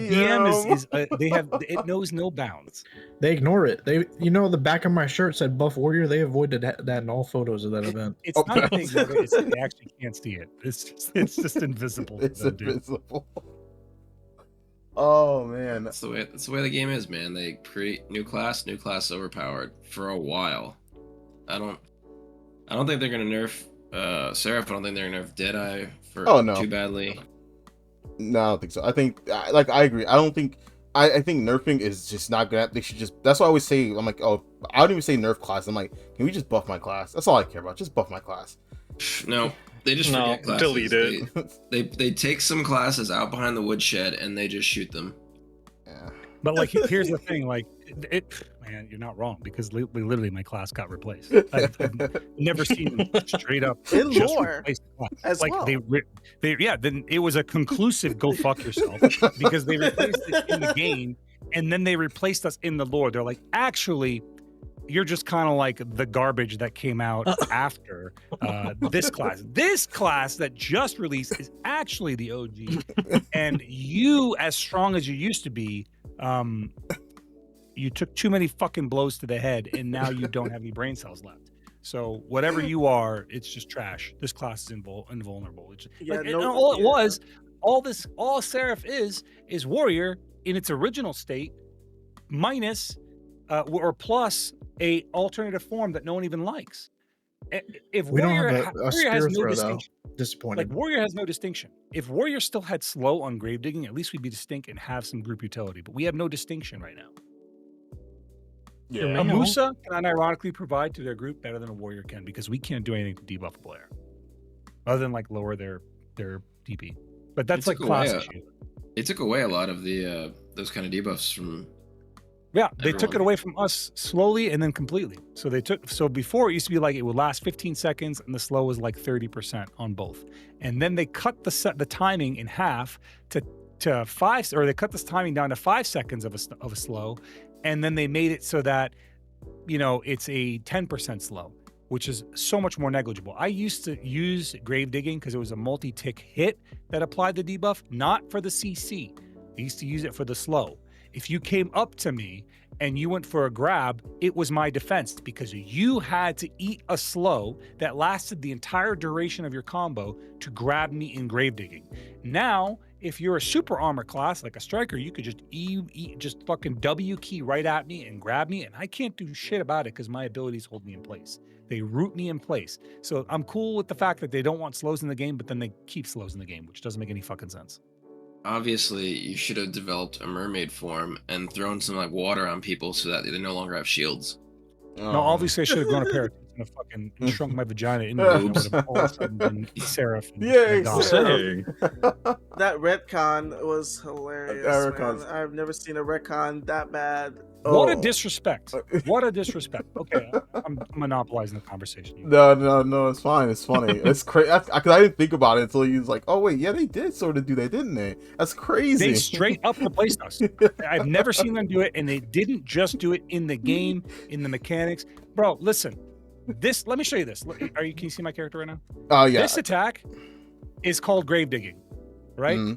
DM is it knows no bounds. They ignore it. The back of my shirt said Buff Warrior. They avoided that in all photos of that event. It's not that they ignored it. It's that they actually can't see it. It's just invisible. It's invisible. Oh man, That's the way the game is, man. They create new class overpowered for a while. I don't think they're gonna nerf Seraph. I don't think they're gonna nerf Deadeye too badly. No, I don't think so. I think I agree. I think nerfing is just not good. They should just. That's what I always say. I'm like, oh, I don't even say nerf class. I'm like, can we just buff my class? That's all I care about. Just buff my class. No, they just forget classes. Delete it. They take some classes out behind the woodshed and they just shoot them. Yeah. But like, here's the thing, like, man, you're not wrong, because literally my class got replaced. I've never seen them straight up In just lore replace the class. as Like well. then it was a conclusive go fuck yourself, because they replaced it in the game and then they replaced us in the lore. They're like, actually, you're just kind of like the garbage that came out after this class. This class that just released is actually the OG, and you, as strong as you used to be, you took too many fucking blows to the head, and now you don't have any brain cells left. So whatever you are, it's just trash. This class is invulnerable. It's all Seraph is Warrior in its original state, minus or plus a alternative form that no one even likes. If We don't Warrior, have a Warrior spear has no throw, though. distinction. Disappointed. Like, Warrior has no distinction. If Warrior still had slow on grave digging, at least we'd be distinct and have some group utility. But we have no distinction right now. Yeah. A Musa can unironically provide to their group better than a Warrior can, because we can't do anything to debuff a player other than like lower their DP. But that's like class issue. They took away a lot of the those kind of debuffs from. Yeah, they took it everyone. away from us slowly and then completely. So before it used to be like it would last 15 seconds and the slow was like 30% on both. And then they cut the timing in half to 5, or they cut this timing down to 5 seconds of a slow, and then they made it so that it's a 10% slow, which is so much more negligible. I used to use grave digging because it was a multi-tick hit that applied the debuff, not for the CC. I used to use it for the slow. If you came up to me and you went for a grab, it was my defense, because you had to eat a slow that lasted the entire duration of your combo to grab me in grave digging. Now, if you're a super armor class like a striker, you could just just fucking W key right at me and grab me, and I can't do shit about it because my abilities hold me in place. They root me in place. So I'm cool with the fact that they don't want slows in the game, but then they keep slows in the game, which doesn't make any fucking sense. Obviously, you should have developed a mermaid form and thrown some like water on people so that they no longer have shields. No, obviously I should have grown a pair of teeth and fucking shrunk my vagina into it. And would have all of a sudden been Seraph. That retcon was hilarious. Man. I've never seen a retcon that bad. What a disrespect. What a disrespect. Okay, I'm monopolizing the conversation. No, it's fine. It's funny. It's crazy. Because I didn't think about it until he was like, oh, wait, yeah, they did sort of do that, didn't they? That's crazy. They straight up replaced us. I've never seen them do it, and they didn't just do it in the game, in the mechanics. Bro, listen. Let me show you this. Can you see my character right now? Oh, yeah. This attack is called grave digging, right? Mm-hmm.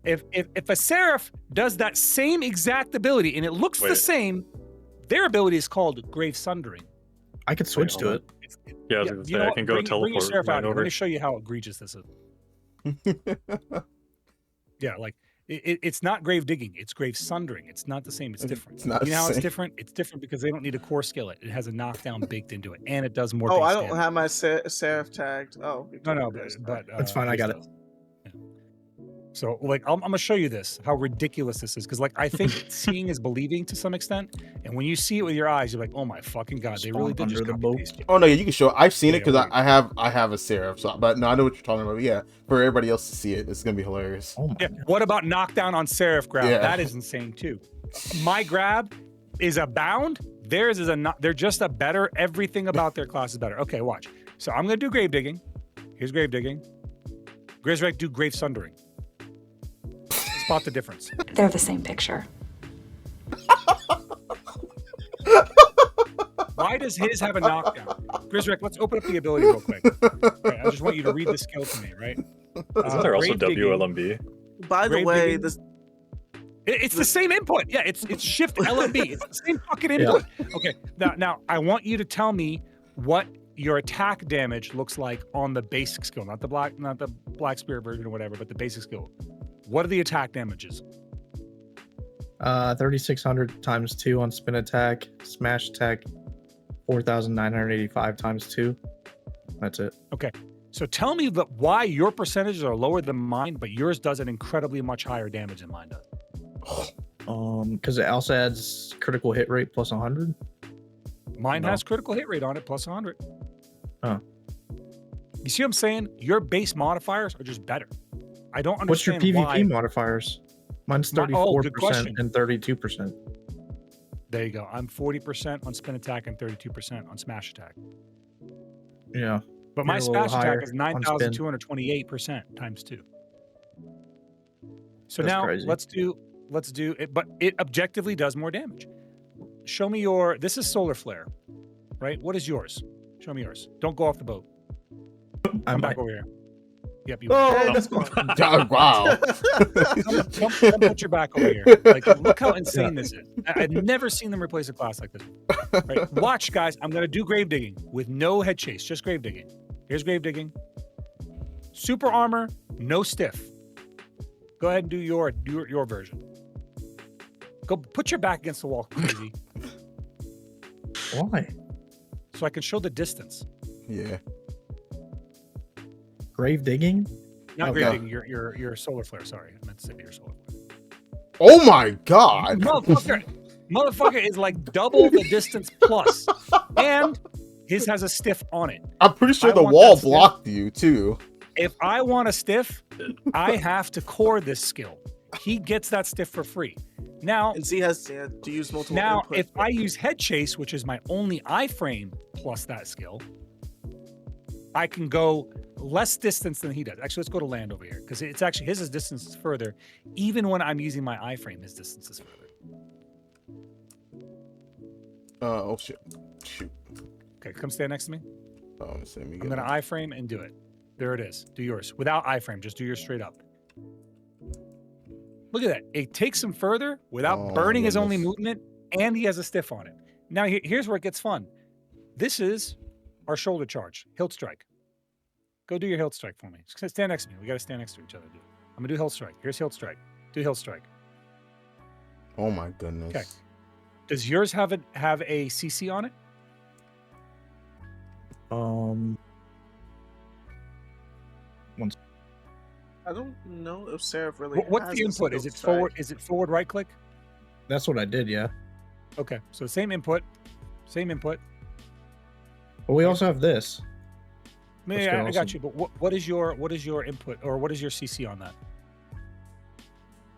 If a Seraph does that same exact ability and it looks the same, their ability is called grave sundering. I could switch to it. Yeah, I can go teleport. Bring your Seraph out. Over. Let me show you how egregious this is. Yeah, like it's not grave digging, it's grave sundering. It's not the same, it's different. It's not you know how it's different? It's different because they don't need a core skillet. It has a knockdown baked into it, and it does more. Oh, I don't have my Seraph tagged. Oh, no, but that's fine. I got it. Yeah. So, like, I'm gonna show you this, how ridiculous this is, because, like, I think seeing is believing to some extent, and when you see it with your eyes, you're like, oh my fucking god, they really did just copy paste. Oh no, yeah, you can show it. I've seen it because I have a Seraph, so, but no, I know what you're talking about. But yeah, for everybody else to see it, it's gonna be hilarious. Oh yeah. What about knockdown on Seraph grab? Yeah. That is insane too. My grab is a bound. Theirs is they're just a better. Everything about their class is better. Okay, watch. So I'm gonna do grave digging. Here's grave digging. Grisrek do grave sundering. Spot the difference. They're the same picture. Why does his have a knockdown? Grisrek, let's open up the ability real quick. Right, I just want you to read the skill to me, right? Isn't there also WLMB? By the way, It's the same input. Yeah, it's Shift LMB. It's the same fucking input. Yeah. Okay, now I want you to tell me what your attack damage looks like on the basic skill, not the black spirit version or whatever, but the basic skill. What are the attack damages? 3,600 times 2 on spin attack, smash attack, 4,985 times 2. That's it. Okay. So tell me why your percentages are lower than mine, but yours does an incredibly much higher damage than mine does. Because it also adds critical hit rate plus 100. Mine has critical hit rate on it plus 100. Oh. You see what I'm saying? Your base modifiers are just better. I don't understand. What's your PvP modifiers? Mine's 34% and 32%. There you go. I'm 40% on spin attack and 32% on smash attack. Yeah. But my smash attack is 9,228% times 2. So that's now crazy. let's do it, but it objectively does more damage. Show me this is solar flare, right? What is yours? Show me yours. Don't go off the boat. I'm back over here. Yep. You wow. Come put your back over here. Like, look how insane this is. I've never seen them replace a class like this. Right? Watch, guys. I'm going to do grave digging with no head chase, just grave digging. Here's grave digging. Super armor, no stiff. Go ahead and do your version. Go put your back against the wall, crazy. Why? So I can show the distance. Yeah. Grave digging? Not grave digging. Your solar flare. Sorry, I meant to say your solar flare. Oh my god! Motherfucker is like double the distance plus, and his has a stiff on it. I'm pretty sure the wall blocked you too. If I want a stiff, I have to core this skill. He gets that stiff for free. Now, and he has to use multiple. Now, input. if I use head chase, which is my only iframe plus that skill, I can go less distance than he does. Actually, let's go to land over here because it's actually his distance is further. Even when I'm using my iframe, his distance is further. Oh shit! Shoot. Okay, come stand next to me. I'm gonna iframe and do it. There it is. Do yours without iframe. Just do yours straight up. Look at that. It takes him further without burning his only movement, and he has a stiff on it. Now, here's where it gets fun. This is our shoulder charge, hilt strike. Go do your hilt strike for me. Just stand next to me. We got to stand next to each other. Dude. I'm going to do hilt strike. Here's hilt strike. Do hilt strike. Oh, my goodness. Okay. Does yours have a CC on it? I don't know if Seraph really. What's the input? Is it forward? Is it forward right click? That's what I did. Yeah. Okay. So same input. Same input. But we also have this. I got you. But what is your input or what is your CC on that?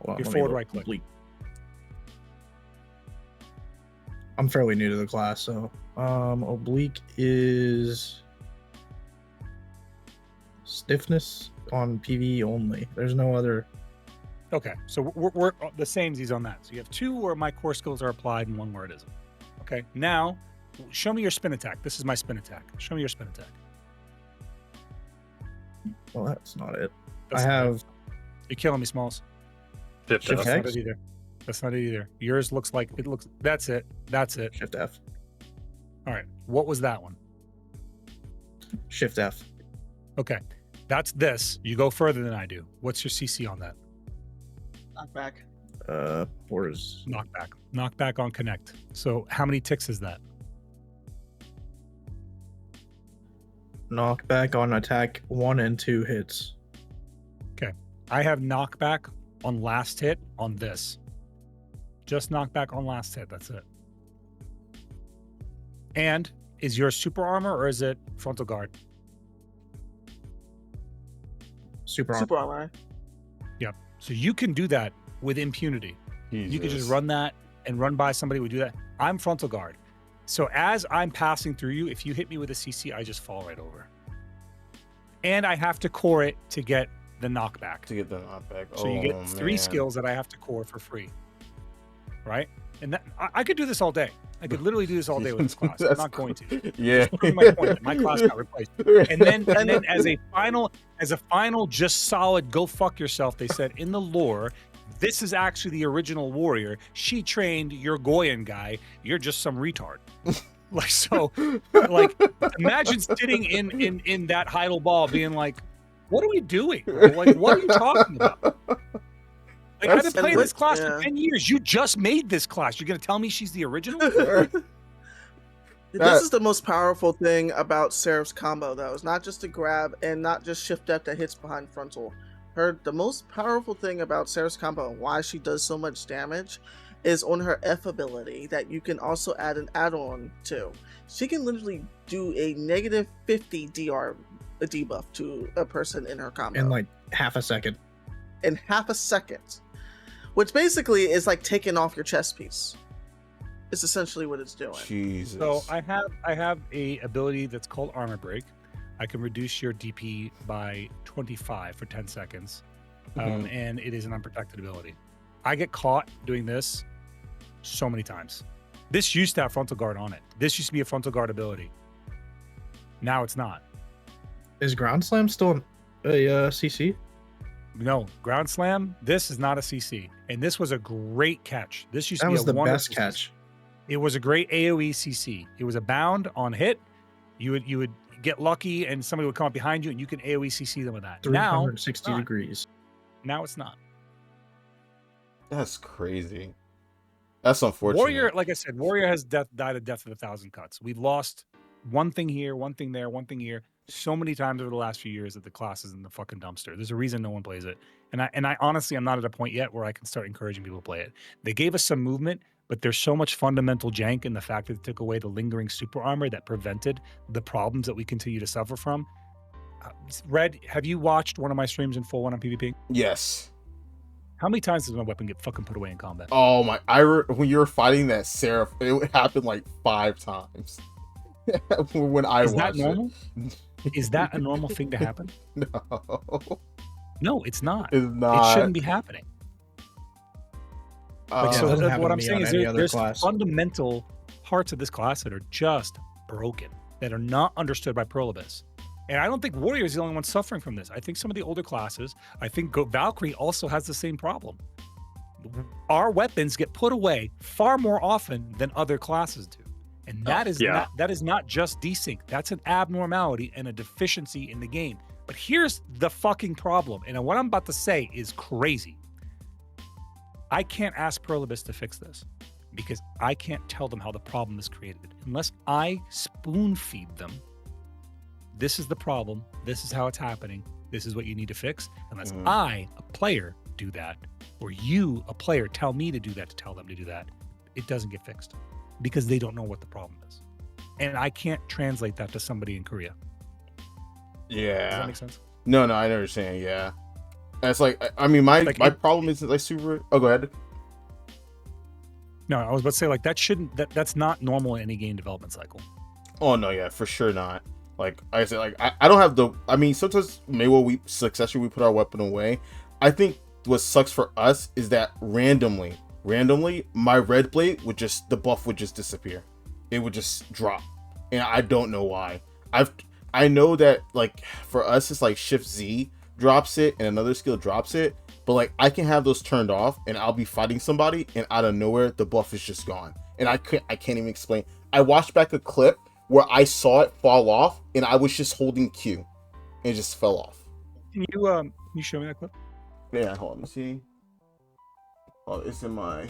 Well, your forward right click. I'm fairly new to the class, so oblique is stiffness on PvE only. There's no other. Okay, so we're the samesies on that. So you have 2 where my core skills are applied and 1 where it isn't. Okay, now show me your spin attack. This is my spin attack. Show me your spin attack. Well, that's not it. That's You're killing me, Smalls. Shift That's X? not it either. That's not it either. Yours looks like it looks. That's it. That's it. Shift F. All right. What was that one? Shift F. Okay. That's this. You go further than I do. What's your CC on that? Knockback. Or is knockback. Knockback on connect. So how many ticks is that? Knockback on attack 1 and 2 hits. Okay. I have knockback on last hit on this. Just knockback on last hit. That's it. And is yours super armor or is it frontal guard? Super armor. Yep. So you can do that with impunity. Jesus. You can just run that and run by somebody who would do that. I'm frontal guard. So as I'm passing through you, if you hit me with a CC, I just fall right over. And I have to core it to get the knockback. So you get 3 skills that I have to core for free. Right? And that I could do this all day. I could literally do this all day with this class. I'm not going to. Yeah. My point. My class got replaced. And then as a final, just solid go fuck yourself, they said in the lore, this is actually the original warrior. She trained your Goyen guy. You're just some retard. Like, so, like, imagine sitting in that Heidel ball being like, what are we doing? Like, what are you talking about? Like, I've been playing this class for 10 years. You just made this class. You're going to tell me she's the original? This is the most powerful thing about Seraph's combo, though. It's not just a grab and not just shift up that hits behind frontal. The most powerful thing about Seraph's combo and why she does so much damage is on her F ability that you can also add an add-on to. She can literally do a negative 50 DR debuff to a person in her combo. In like half a second. In half a second. Which basically is like taking off your chest piece. It's essentially what it's doing. Jesus. So I have a ability that's called Armor Break. I can reduce your DP by 25 for 10 seconds. And it is an unprotected ability. I get caught doing this so many times. This used to have frontal guard on it. This used to be a frontal guard ability. Now it's not. Is Ground Slam still a CC? No, Ground Slam, this is not a CC. And this was a great catch. This used to be was the best CC. catch. It was a great AoE CC. It was a bound on hit. You would get lucky and somebody would come up behind you and you can AoE CC them with that. 360 degrees. Now it's not. That's crazy. That's unfortunate. Warrior, like I said, Warrior has died a death of 1,000 cuts. We've lost one thing here, one thing there, one thing here, so many times over the last few years that the class is in the fucking dumpster. There's a reason no one plays it. And I honestly, I'm not at a point yet where I can start encouraging people to play it. They gave us some movement, but there's so much fundamental jank in the fact that it took away the lingering super armor that prevented the problems that we continue to suffer from. Red, have you watched one of my streams in full one on PvP? Yes. How many times does my weapon get fucking put away in combat? Oh my! When you were fighting that Seraph, it happened like 5 times. When I is watched that normal? it. Is that a normal thing to happen? No. No, it's not. It's not. It shouldn't be happening. Yeah, so it doesn't happen what to I'm me saying on is any other there's class. fundamental parts of this class that are just broken, that are not understood by Pro Abyss. And I don't think Warrior is the only one suffering from this. I think some of the older classes, I think Valkyrie also has the same problem. Our weapons get put away far more often than other classes do. And that is not just desync. That's an abnormality and a deficiency in the game. But here's the fucking problem. And what I'm about to say is crazy. I can't ask Pro Abyss to fix this because I can't tell them how the problem is created. Unless I spoon feed them, this is the problem, this is how it's happening, this is what you need to fix. Unless I, a player, do that, or you, a player, tell me to do that to tell them to do that, it doesn't get fixed because they don't know what the problem is. And I can't translate that to somebody in Korea. Yeah. Does that make sense? No, I understand. Yeah. That's like, I mean, my problem isn't like super. Oh, go ahead. No, I was about to say like that's not normal in any game development cycle. Oh no, yeah, for sure not. Like I said, like I don't have the. I mean, sometimes maybe when we successfully put our weapon away. I think what sucks for us is that randomly, my red blade the buff would just disappear. It would just drop, and I don't know why. I know that like for us it's like Shift Z drops it and another skill drops it, but like I can have those turned off and I'll be fighting somebody and out of nowhere the buff is just gone, and I can't even explain. I watched back a clip where I saw it fall off and I was just holding Q and it just fell off. Can you show me that clip? Yeah, hold on, let me see. Oh, it's in my.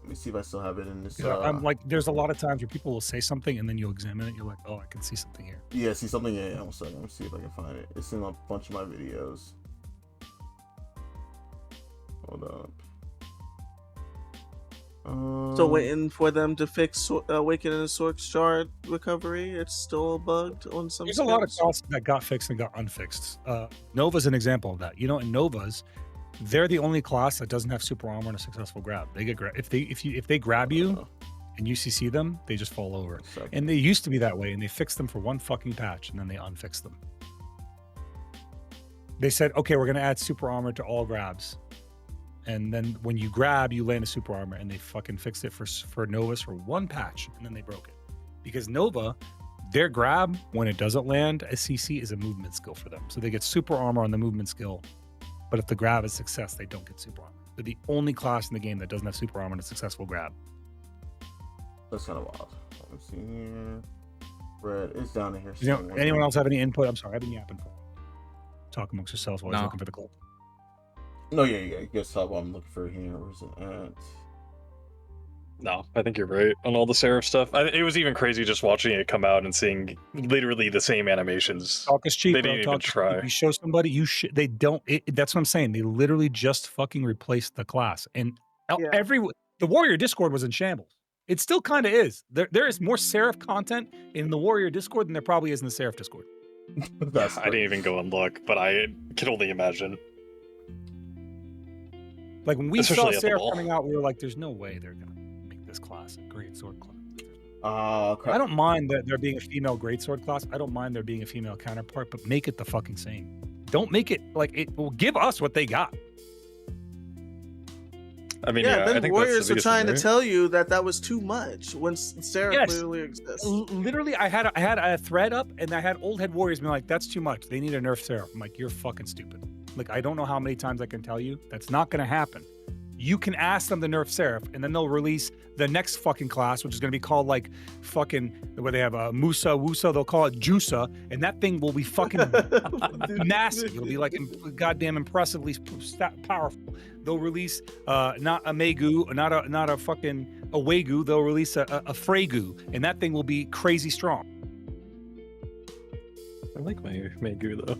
Let me see if I still have it in this. I'm like, there's a lot of times where people will say something and then you'll examine it. You're like, oh, I can see something here. Yeah, see something. Yeah, one second. Let me see if I can find it. It's in a bunch of my videos. Hold up. So waiting for them to fix Awakening and Sword Shard recovery. It's still bugged on some. There's a lot of classes that got fixed and got unfixed. Nova's an example of that. You know, in Nova's, they're the only class that doesn't have super armor and a successful grab. They get if they grab you and you CC them, they just fall over. And they used to be that way, and they fixed them for one fucking patch, and then they unfixed them. They said, okay, we're gonna add super armor to all grabs. And then when you grab, you land a super armor, and they fucking fixed it for Novas for one patch, and then they broke it. Because Nova, their grab, when it doesn't land a CC, is a movement skill for them. So they get super armor on the movement skill But if the grab is success, they don't get super armor. They're the only class in the game that doesn't have super armor and a successful grab. That's kind of wild. Let's see here. Red is down in here. Anyone else have any input? I'm sorry, I've been yapping. Talk amongst yourselves while I was looking for the clip. No, yeah. Guess what I'm looking for here. Where's it at? No, I think you're right on all the Seraph stuff. It was even crazy just watching it come out and seeing literally the same animations. Talk is cheap. They didn't even try. You show somebody, they don't. That's what I'm saying. They literally just fucking replaced the class, and the Warrior Discord was in shambles. It still kind of is. There is more Seraph content in the Warrior Discord than there probably is in the Seraph Discord. I didn't even go and look, but I can only imagine. Like when we saw Seraph coming out, we were like, "There's no way they're gonna make this class a great sword class." I don't mind that there being a female greatsword class. I don't mind there being a female counterpart, but make it the fucking same. Don't make it like it will give us what they got. I mean, then I think Warriors are trying to tell you that was too much when Sarah clearly exists. Literally, I had a thread up, and I had old head Warriors being like, "That's too much. They need a nerf Sarah." I'm like, "You're fucking stupid." Like, I don't know how many times I can tell you that's not going to happen. You can ask them to nerf Seraph, and then they'll release the next fucking class, which is going to be called like fucking where they have a Musa Wusa. They'll call it Jusa, and that thing will be fucking massive. It'll be like goddamn impressively powerful. They'll release not a Megu, not a fucking a Wegu. They'll release a Fregu, and that thing will be crazy strong. I like my Megu though.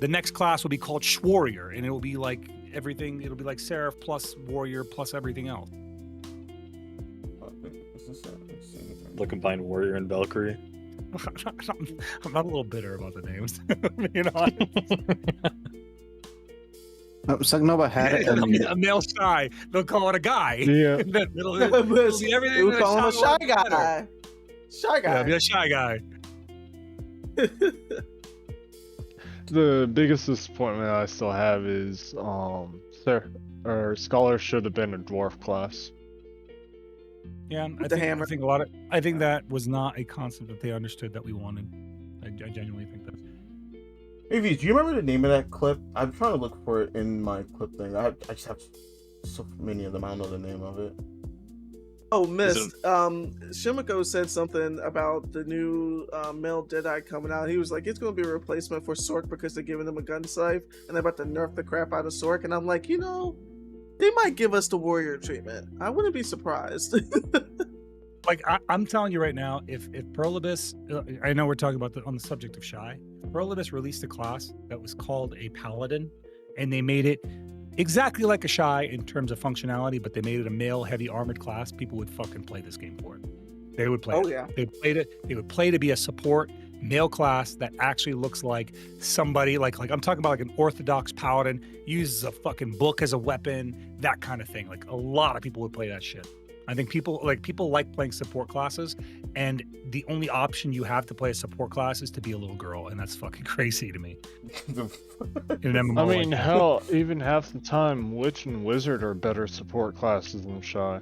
The next class will be called Schwarrior, and it will be like everything. It'll be like Seraph plus Warrior plus everything else. The combined Warrior and Valkyrie. I'm not a little bitter about the names. You know, Sagnova had it. A male shy. They'll call it a guy. Yeah. it'll be everything. We'll call him a shy guy. Shy guy. Yeah, be a shy guy. The biggest disappointment I still have is Scholar should have been a dwarf class. Yeah, I think that was not a concept that they understood that we wanted. I genuinely think that. Hey, do you remember the name of that clip? I'm trying to look for it in my clip thing. I just have so many of them. I don't know the name of it. Oh, missed. Shimiko said something about the new male Deadeye coming out. He was like, it's going to be a replacement for Sork because they're giving him a gun sight and they're about to nerf the crap out of Sork. And I'm like, they might give us the Warrior treatment. I wouldn't be surprised. Like, I'm telling you right now, if Perlibis, I know we're talking about on the subject of Shy, Perlibis released a class that was called a Paladin, and they made it exactly like a Shy in terms of functionality, but they made it a male heavy armored class. People would fucking play this game for it. They would play it. Yeah. They would play to be a support male class that actually looks like somebody like I'm talking about like an orthodox paladin, uses a fucking book as a weapon, that kind of thing. Like a lot of people would play that shit. I think people like playing support classes, and the only option you have to play a support class is to be a little girl, and that's fucking crazy to me. In an MMO I mean, hell, even half the time, Witch and Wizard are better support classes than Shy.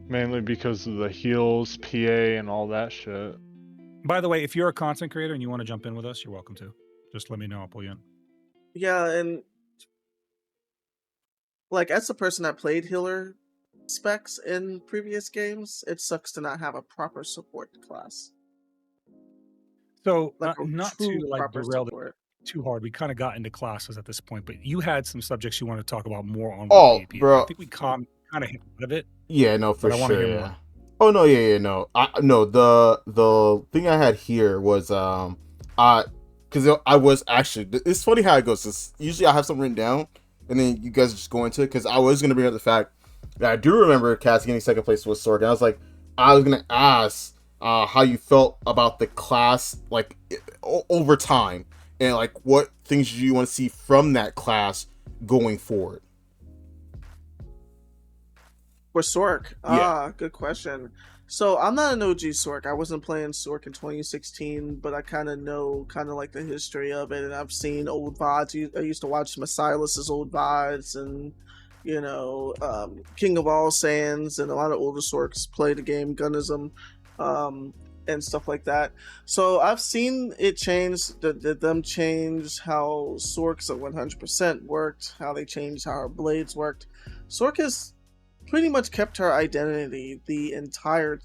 Mainly because of the heals, PA, and all that shit. By the way, if you're a content creator and you want to jump in with us, you're welcome to. Just let me know. I'll pull you in. Yeah, and like as a person that played healer specs in previous games, it sucks to not have a proper support class. So Like not to like derail it too hard. We kind of got into classes at this point, but you had some subjects you want to talk about more on. PvP. Bro, I think we kind of hit out of it. Yeah, no, for sure. I want to hear more. Oh no, no. The thing I had here was because I was actually. It's funny how it goes. Usually I have something written down, and then you guys just go into it. Because I was gonna bring up the fact that I do remember Cass getting second place with Sork, and I was gonna ask how you felt about the class like over time, and like what things you want to see from that class going forward. For Sork, good question. So I'm not an OG Sork. I wasn't playing Sork in 2016, but I kind of know like the history of it, and I've seen old VODs. I used to watch Masilis's old VODs, and King of All Sands, and a lot of older Sorks play the game Gunism. and stuff like that. So I've seen it change, them change how Sork's at 100% worked, how they changed how her blades worked. Sork has pretty much kept her identity the entire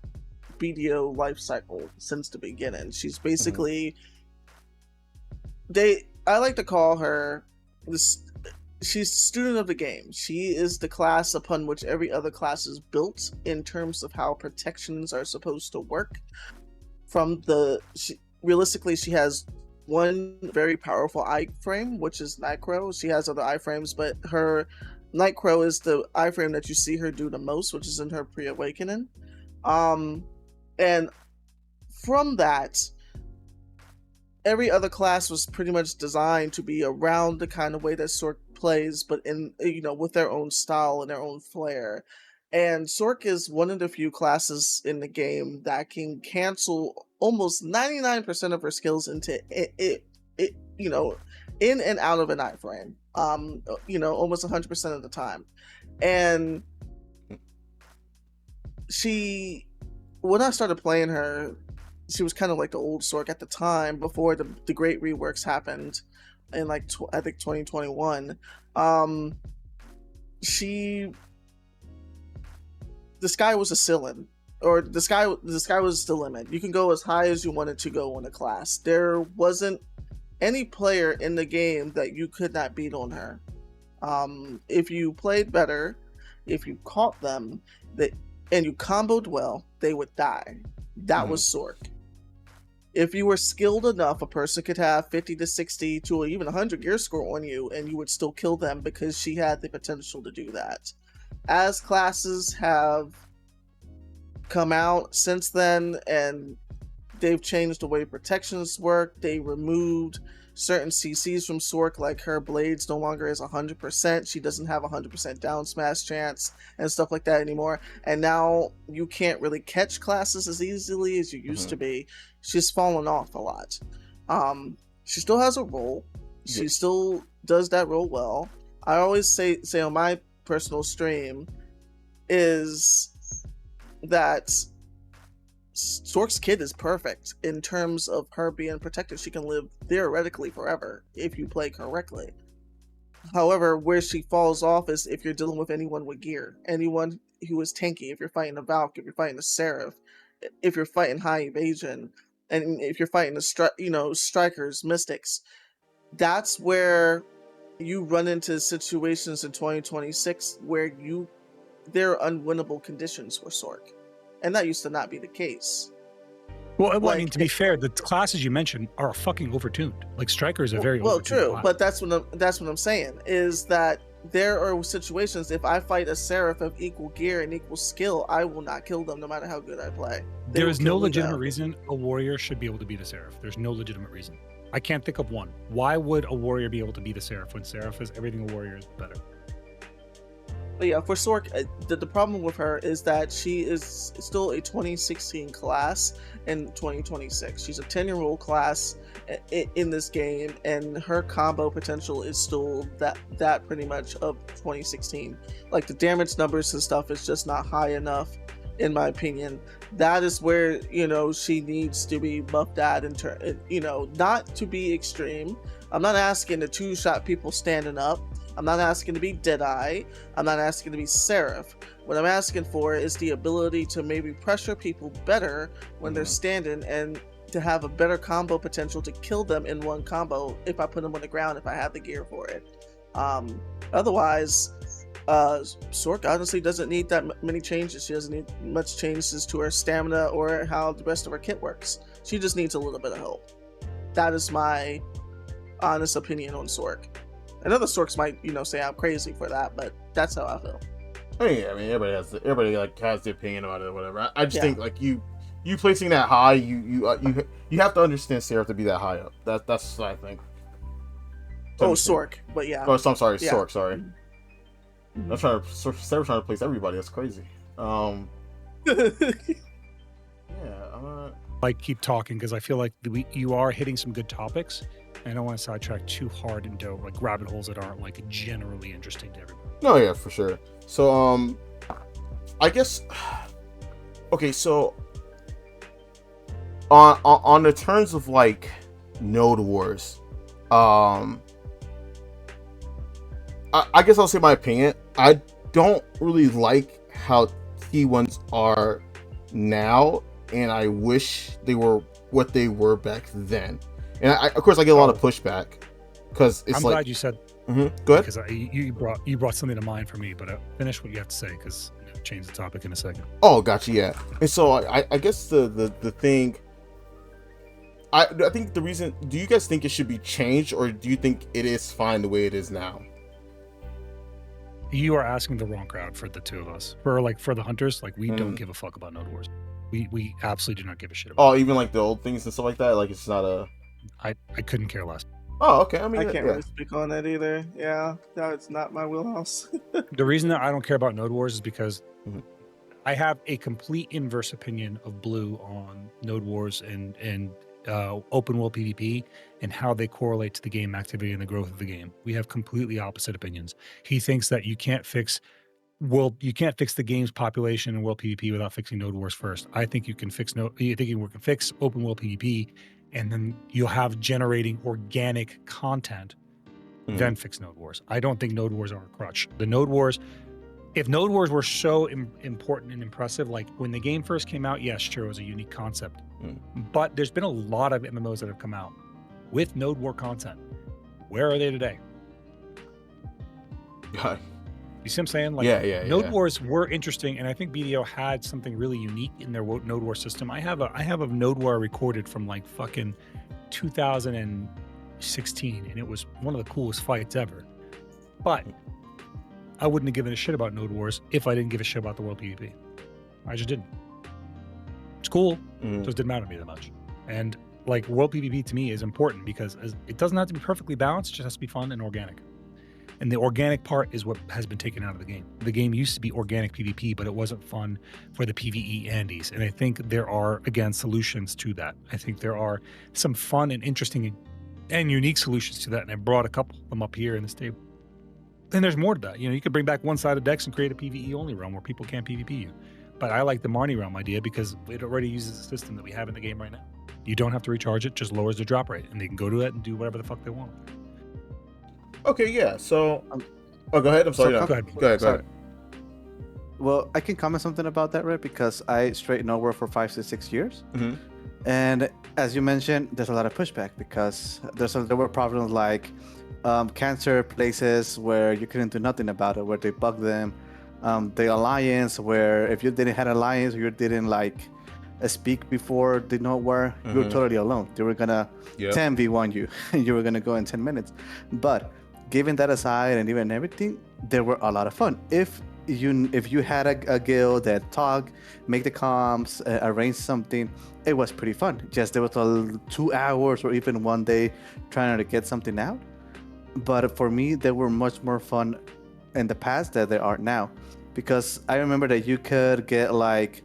BDO life cycle since the beginning. She's basically I like to call her this. She's student of the game. She is the class upon which every other class is built in terms of how protections are supposed to work. Realistically, she has one very powerful iframe, which is Nightcrow. She has other iframes, but her Nightcrow is the iframe that you see her do the most, which is in her pre-awakening. And from that, every other class was pretty much designed to be around the kind of way that Sork plays, but in with their own style and their own flair. And Sork is one of the few classes in the game that can cancel almost 99% of her skills into in and out of an iframe. Almost 100% of the time. And when I started playing her, she was kind of like the old Sork at the time before the great reworks happened in I think 2021. The sky was a ceiling, or the sky was the limit. You can go as high as you wanted to go in a class. There wasn't any player in the game that you could not beat on her. If you played better, if you caught them, and you comboed well, they would die. That was Sork. If you were skilled enough, a person could have 50 to 60 to even 100 gear score on you, and you would still kill them because she had the potential to do that. As classes have come out since then, and they've changed the way protections work, they removed certain CCs from Sork, like her blades no longer is 100%. She doesn't have 100% down smash chance and stuff like that anymore. And now you can't really catch classes as easily as you used to be. She's fallen off a lot. She still has a role. She still does that role well. I always say on my personal stream is that Sork's kid is perfect in terms of her being protected. She can live theoretically forever if you play correctly. However, where she falls off is if you're dealing with anyone with gear, anyone who is tanky. If you're fighting a Valk, if you're fighting a Seraph, if you're fighting high evasion, and if you're fighting the strikers, mystics, that's where you run into situations in 2026 where there are unwinnable conditions for Sork. And that used to not be the case. Well, I mean, to be fair, the classes you mentioned are fucking overtuned. Like Strikers are very overtuned. True, class. but that's what I'm saying is that there are situations, if I fight a Seraph of equal gear and equal skill, I will not kill them no matter how good I play. There is no legitimate reason a warrior should be able to beat a Seraph. There's no legitimate reason. I can't think of one. Why would a warrior be able to beat a Seraph when Seraph is everything a warrior is better? But yeah, for Sork, the problem with her is that she is still a 2016 class in 2026. She's a 10-year-old class in this game, and her combo potential is still that pretty much of 2016. Like the damage numbers and stuff is just not high enough, in my opinion. That is where she needs to be buffed at, not to be extreme. I'm not asking the 2-shot people standing up. I'm not asking to be Deadeye. I'm not asking to be Seraph. What I'm asking for is the ability to maybe pressure people better when they're standing, and to have a better combo potential to kill them in one combo if I put them on the ground, if I have the gear for it. Otherwise, Sork honestly doesn't need that many changes. She doesn't need much changes to her stamina or how the rest of her kit works. She just needs a little bit of help. That is my honest opinion on Sork. And other Sorks might, say I'm crazy for that, but that's how I feel. I mean, everybody has the opinion about it or whatever. I just think you placing that high, you have to understand Seraph to be that high up. That's what I think. Sork, but yeah. Oh, so I'm sorry, yeah. Sork. Sorry. I'm Seraph's trying to place everybody. That's crazy. Keep talking because I feel like you are hitting some good topics. I don't want to sidetrack too hard into rabbit holes that aren't generally interesting to everybody. No, yeah, for sure. So, I guess, okay, so on the terms of like Node Wars, I guess I'll say my opinion. I don't really like how T1s are now, and I wish they were what they were back then. And of course, I get a lot of pushback because it's I'm like. glad you said. Go ahead. Because you brought something to mind for me, but finish what you have to say because change the topic in a second. Oh, gotcha. Yeah, and so I guess the thing. I think the reason. Do you guys think it should be changed, or do you think it is fine the way it is now? You are asking the wrong crowd for the two of us. For the hunters, like we don't give a fuck about Node Wars. We absolutely do not give a shit about. Oh, even like the old things and stuff like that. Like it's not a. I couldn't care less. Oh, okay. I mean, I can't really speak on that either. Yeah, no, it's not my wheelhouse. The reason that I don't care about Node Wars is because I have a complete inverse opinion of Blue on Node Wars and open world PvP and how they correlate to the game activity and the growth of the game. We have completely opposite opinions. He thinks that you can't fix the game's population in world PvP without fixing Node Wars first. I think you can fix open world PvP, and then you'll have generating organic content, then fix Node Wars. I don't think Node Wars are a crutch. The Node Wars, if Node Wars were so important and impressive, like when the game first came out, yes, sure, it was a unique concept. But there's been a lot of MMOs that have come out with Node War content. Where are they today? You see what I'm saying? Like, Node Wars were interesting, and I think BDO had something really unique in their Node War system. I have a Node War recorded from like fucking 2016, and it was one of the coolest fights ever. But I wouldn't have given a shit about Node Wars if I didn't give a shit about the world PvP. I just didn't. It's cool, just didn't matter to me that much. And like world PvP to me is important because it doesn't have to be perfectly balanced; it just has to be fun and organic. And the organic part is what has been taken out of the game. The game used to be organic PvP, but it wasn't fun for the PvE Andes. And I think there are, again, solutions to that. I think there are some fun and interesting and unique solutions to that. And I brought a couple of them up here in this table. And there's more to that. You could bring back one-sided decks and create a PvE only realm where people can't PvP you. But I like the Marnie realm idea because it already uses a system that we have in the game right now. You don't have to recharge it, just lowers the drop rate. And they can go to it and do whatever the fuck they want. Okay, yeah. So, go ahead. I'm sorry. So Go ahead. Well, I can comment something about that, right? Because I straight Node War for 5 to 6 years, and as you mentioned, there's a lot of pushback because there were problems like cancer places where you couldn't do nothing about it, where they bugged them. The alliance, where if you didn't have an alliance, or you didn't like speak before the Node War, you were totally alone. They were gonna 10v1 you, and you were gonna go in 10 minutes. But given that aside and even everything, there were a lot of fun. If you had a guild that talk, make the comms, arrange something, it was pretty fun. Just there was 2 hours or even one day trying to get something out. But for me, they were much more fun in the past than they are now, because I remember that you could get like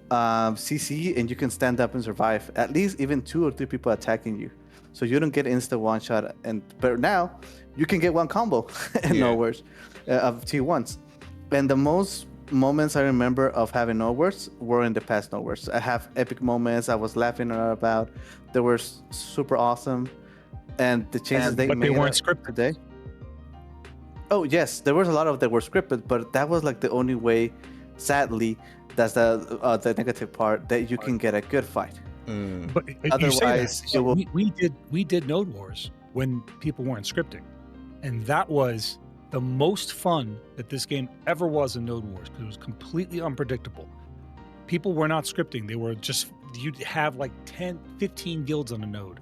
CC and you can stand up and survive at least even 2 or 3 people attacking you, so you don't get insta one shot. But now you can get one combo in Node Wars of T1s. And the most moments I remember of having Node Wars were in the past Node Wars. I have epic moments I was laughing about. They were super awesome, and the changes they made. But they weren't scripted today. Oh yes, there was a lot of that were scripted, but that was like the only way. Sadly, that's the negative part, that you can get a good fight. But otherwise, we did Node Wars when people weren't scripting, and that was the most fun that this game ever was in Node Wars, because it was completely unpredictable. People were not scripting; they were just, you'd have like 10, 15 guilds on a node,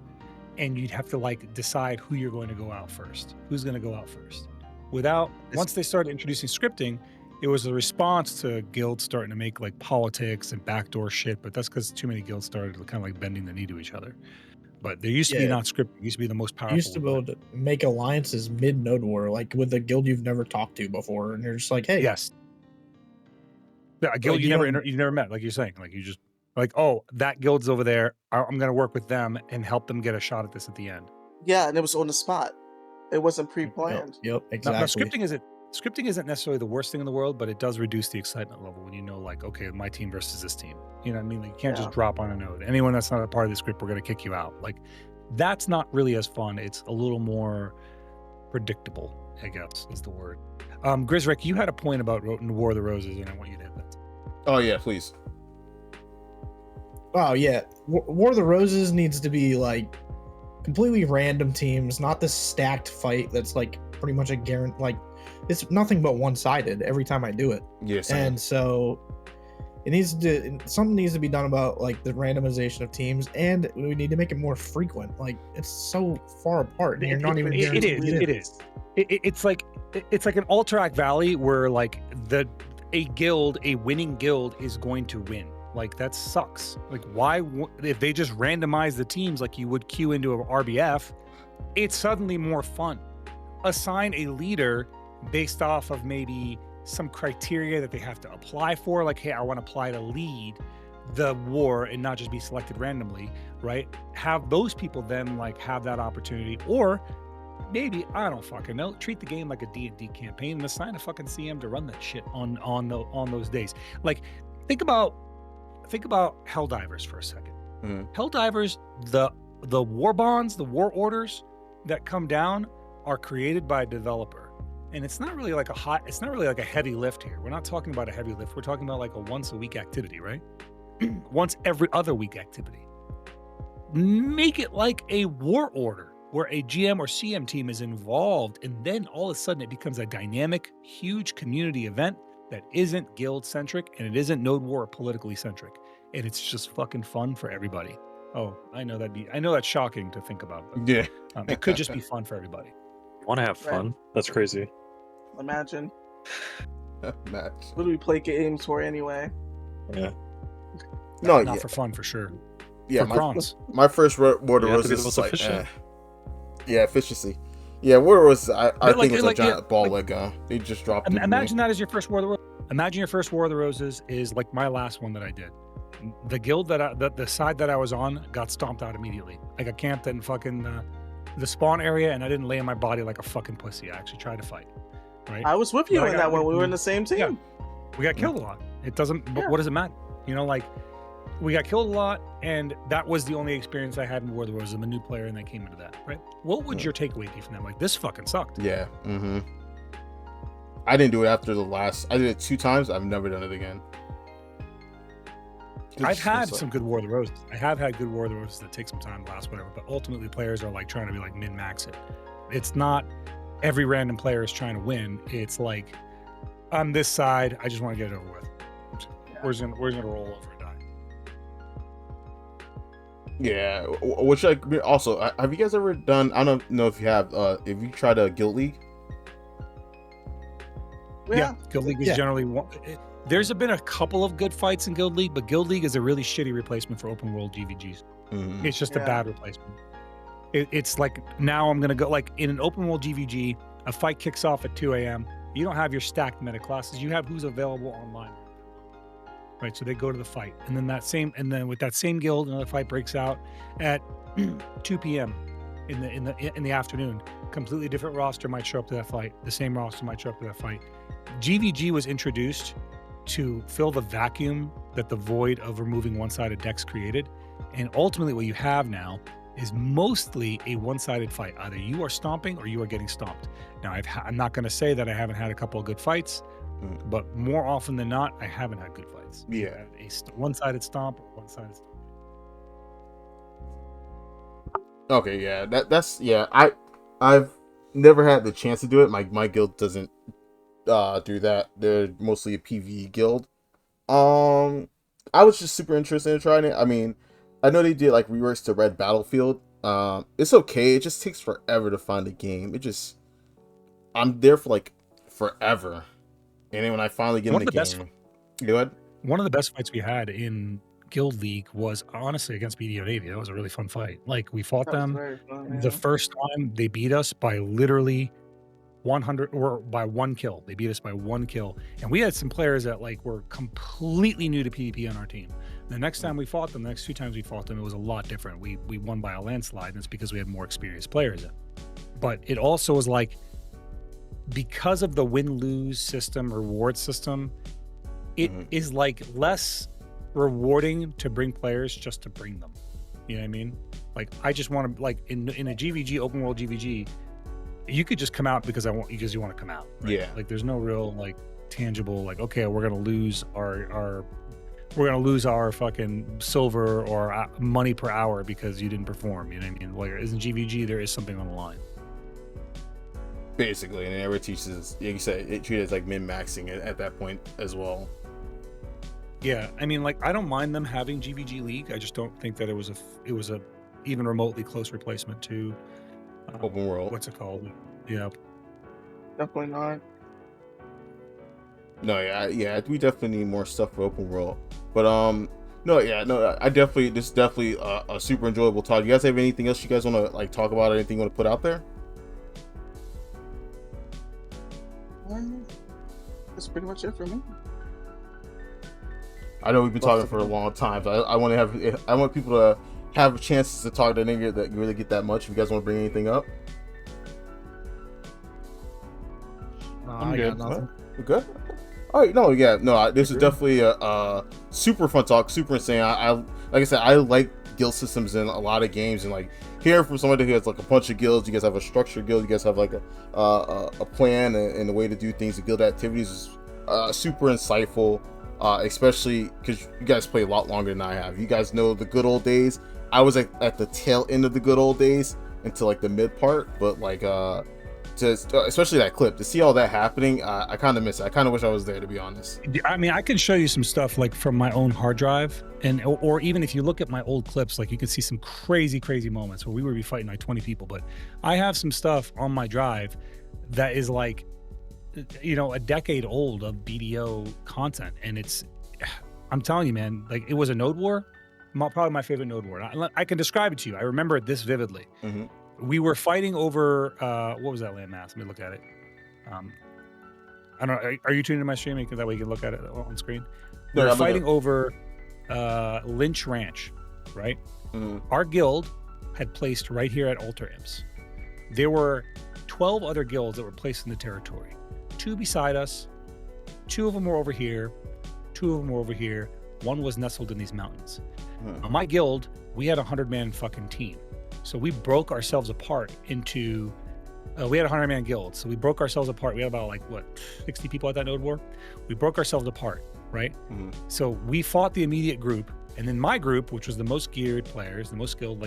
and you'd have to like decide who you're going to go out first. Who's going to go out first? Once they started introducing scripting, it was a response to guilds starting to make like politics and backdoor shit, but that's because too many guilds started kind of like bending the knee to each other. But there used to be not scripting. It used to be the most powerful. You used to be able to make alliances mid Node War, like with a guild you've never talked to before, and you're just like, hey, yes, yeah, a guild you never met, like you're saying, like you just like, oh, that guild's over there. I'm gonna work with them and help them get a shot at this at the end. Yeah, and it was on the spot. It wasn't pre-planned. Yep, exactly. Now, scripting scripting isn't necessarily the worst thing in the world, but it does reduce the excitement level when you know, like, okay, my team versus this team. You know what I mean? Like, you can't just drop on a node. Anyone that's not a part of the script, we're going to kick you out. Like, that's not really as fun. It's a little more predictable, I guess is the word. Grizzrick, you had a point about War of the Roses, and I want you to hit that. Oh yeah, please. Oh yeah, War of the Roses needs to be like completely random teams, not this stacked fight that's like pretty much a guarantee. Like, it's nothing but one-sided every time I do it. Yeah, same. And so something needs to be done about like the randomization of teams, and we need to make it more frequent. Like, it's so far apart, and you're not even guaranteed it is. It's like an Alterac Valley where like a winning guild is going to win. Like, that sucks. Like, why if they just randomize the teams like you would queue into an RBF, it's suddenly more fun. Assign a leader based off of maybe some criteria that they have to apply for, like, hey, I want to apply to lead the war and not just be selected randomly, right? Have those people then like have that opportunity, or maybe, I don't fucking know, treat the game like a D&D campaign and assign a fucking CM to run that shit on those days. Like, think about Helldivers for a second. Helldivers, the war bonds, the war orders that come down are created by a developer, and it's not really like a heavy lift here. We're not talking about a heavy lift. We're talking about like a once a week activity, right? Once every other week activity. Make it like a war order where a GM or CM team is involved, and then all of a sudden it becomes a dynamic, huge community event that isn't guild centric and it isn't node war politically centric, and it's just fucking fun for everybody. Oh, I know that's shocking to think about, but yeah, it could just be fun for everybody. Want to have fun? Right. That's crazy. Imagine. Match. What do we play games for anyway? Yeah. No, Not for fun, for sure. Yeah, for prawns. my first War of the Roses is like, yeah, efficiency. Yeah, War of the Roses, I think it was a giant ball like they just dropped. Imagine that as your first War of the Roses. Imagine your first War of the Roses is like my last one that I did. The guild the side that I was on got stomped out immediately. I got camped in fucking the spawn area, and I didn't lay in my body like a fucking pussy. I actually tried to fight. Right? I was with you in that one. We were in the same team. Yeah. We got killed a lot. It doesn't. But what does it matter? You know, like, we got killed a lot, and that was the only experience I had in War of the Roses. I'm a new player, and I came into that. Right? What would your takeaway be from that? Like, this fucking sucked. Yeah. I didn't do it after the last. I did it 2 times. I've never done it again. I've had some good War of the Roses. I have had good War of the Roses that take some time to last, whatever. But ultimately, players are like trying to be like min-max it. It's not every random player is trying to win. It's like, on this side, I just want to get it over with. We're just gonna roll over and die. Yeah. Which also, have you guys ever done? I don't know if you have. If you tried a Guild League. Yeah, Guild League is generally one. There's been a couple of good fights in Guild League, but Guild League is a really shitty replacement for open world GVGs. It's just a bad replacement. It's like, now I'm gonna go, like, in an open world GVG, a fight kicks off at 2 a.m. You don't have your stacked meta classes. You have who's available online, right? So they go to the fight, and then with that same guild, another fight breaks out at 2 p.m. in the afternoon. Completely different roster might show up to that fight. The same roster might show up to that fight. GVG was introduced to fill the vacuum that the void of removing one-sided decks created, and ultimately what you have now is mostly a one-sided fight. Either you are stomping or you are getting stomped. Now, I'm not going to say that I haven't had a couple of good fights, but more often than not, I haven't had good fights. Yeah. A one-sided stomp or one-sided stomp. Okay, yeah, that's yeah. I've never had the chance to do it. My guild doesn't do that. They're mostly a PvE guild. I was just super interested in trying it. I mean, I know they did like reworks to Red Battlefield. It's okay. It just takes forever to find a game. I'm there for like forever, and then when I finally get in the game, go ahead. One of the best fights we had in Guild League was honestly against BDO Navy. That was a really fun fight. Like, we fought them the first time. They beat us by literally 100 or by 1 kill. They beat us by 1 kill, and we had some players that like were completely new to PvP on our team. The next time we fought them, the next 2 times we fought them, it was a lot different. We won by a landslide, and it's because we had more experienced players in. But it also was like, because of the win-lose system, reward system, it is like less rewarding to bring players just to bring them. You know what I mean? Like, I just want to, like, in a GVG, open world GVG, you could just come out because you want to come out. Right? Yeah. Like, there's no real like tangible, like, okay, we're gonna lose our fucking silver or money per hour because you didn't perform. You know what I mean? Whereas in GVG, there is something on the line. Basically, and it never teaches, like you said, it treated as like min-maxing at that point as well. Yeah, I mean, like, I don't mind them having GVG League. I just don't think that it was a even remotely close replacement to open world. What's it called? Yeah, Definitely not. No, yeah, we definitely need more stuff for open world. But this is definitely a super enjoyable talk. You guys have anything else you guys want to like talk about? Anything you want to put out there? That's pretty much it for me. I know we've been talking for a long time, but I want people to have chances to talk to nigga that you really get that much. If you guys want to bring anything up, I'm good. We're good. All right, this is definitely a super fun talk, super insane. I like I said, I like guild systems in a lot of games, and like hearing from somebody who has like a bunch of guilds, you guys have a structured guild, you guys have like a plan and a way to do things, the guild activities is super insightful, especially because you guys play a lot longer than I have. You guys know the good old days. I was at the tail end of the good old days until like the mid part, but like especially that clip, to see all that happening, I kind of miss it. I kind of wish I was there, to be honest. I mean, I can show you some stuff like from my own hard drive, or even if you look at my old clips, like you can see some crazy moments where we would be fighting like 20 people. But I have some stuff on my drive that is like, you know, a decade old of BDO content, and I'm telling you, man, like it was a node war, probably my favorite node war. I can describe it to you. I remember it this vividly. Mm-hmm. We were fighting over what was that landmass? Let me look at it. I don't know. Are you tuning into my stream? Because that way you can look at it on screen. We were fighting over Lynch Ranch, right? Mm-hmm. Our guild had placed right here at Altar Imps. There were 12 other guilds that were placed in the territory. 2 beside us. 2 of them were over here. 2 of them were over here. 1 was nestled in these mountains. Mm-hmm. On my guild, we had a 100-man fucking team. So we broke ourselves apart into, we had a 100-man guild. So we broke ourselves apart. We had about 60 people at that node war. We broke ourselves apart, right? Mm-hmm. So we fought the immediate group. And then my group, which was the most geared players, the most skilled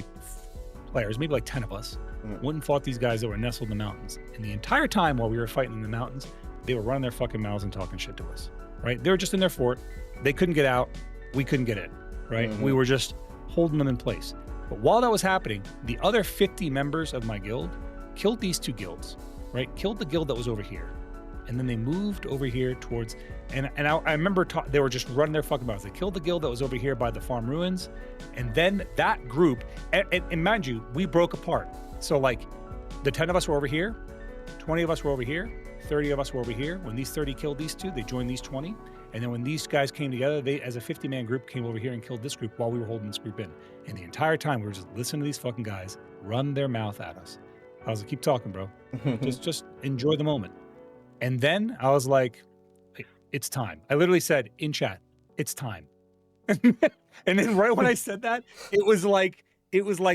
players, maybe 10 of us, went and fought these guys that were nestled in the mountains. And the entire time while we were fighting in the mountains, they were running their fucking mouths and talking shit to us, right? They were just in their fort. They couldn't get out. We couldn't get in, right? Mm-hmm. We were just holding them in place. But while that was happening, the other 50 members of my guild killed these 2 guilds, right? Killed the guild that was over here. And then they moved over here towards, and I remember they were just running their fucking mouths. They killed the guild that was over here by the farm ruins. And then that group, and mind you, we broke apart. So like the 10 of us were over here, 20 of us were over here, 30 of us were over here. When these 30 killed these 2, they joined these 20. And then when these guys came together, they, as a 50-man group, came over here and killed this group while we were holding this group in. And the entire time, we were just listening to these fucking guys run their mouth at us. I was like, keep talking, bro. just enjoy the moment. And then I was like, it's time. I literally said in chat, it's time. And then right when I said that, it was like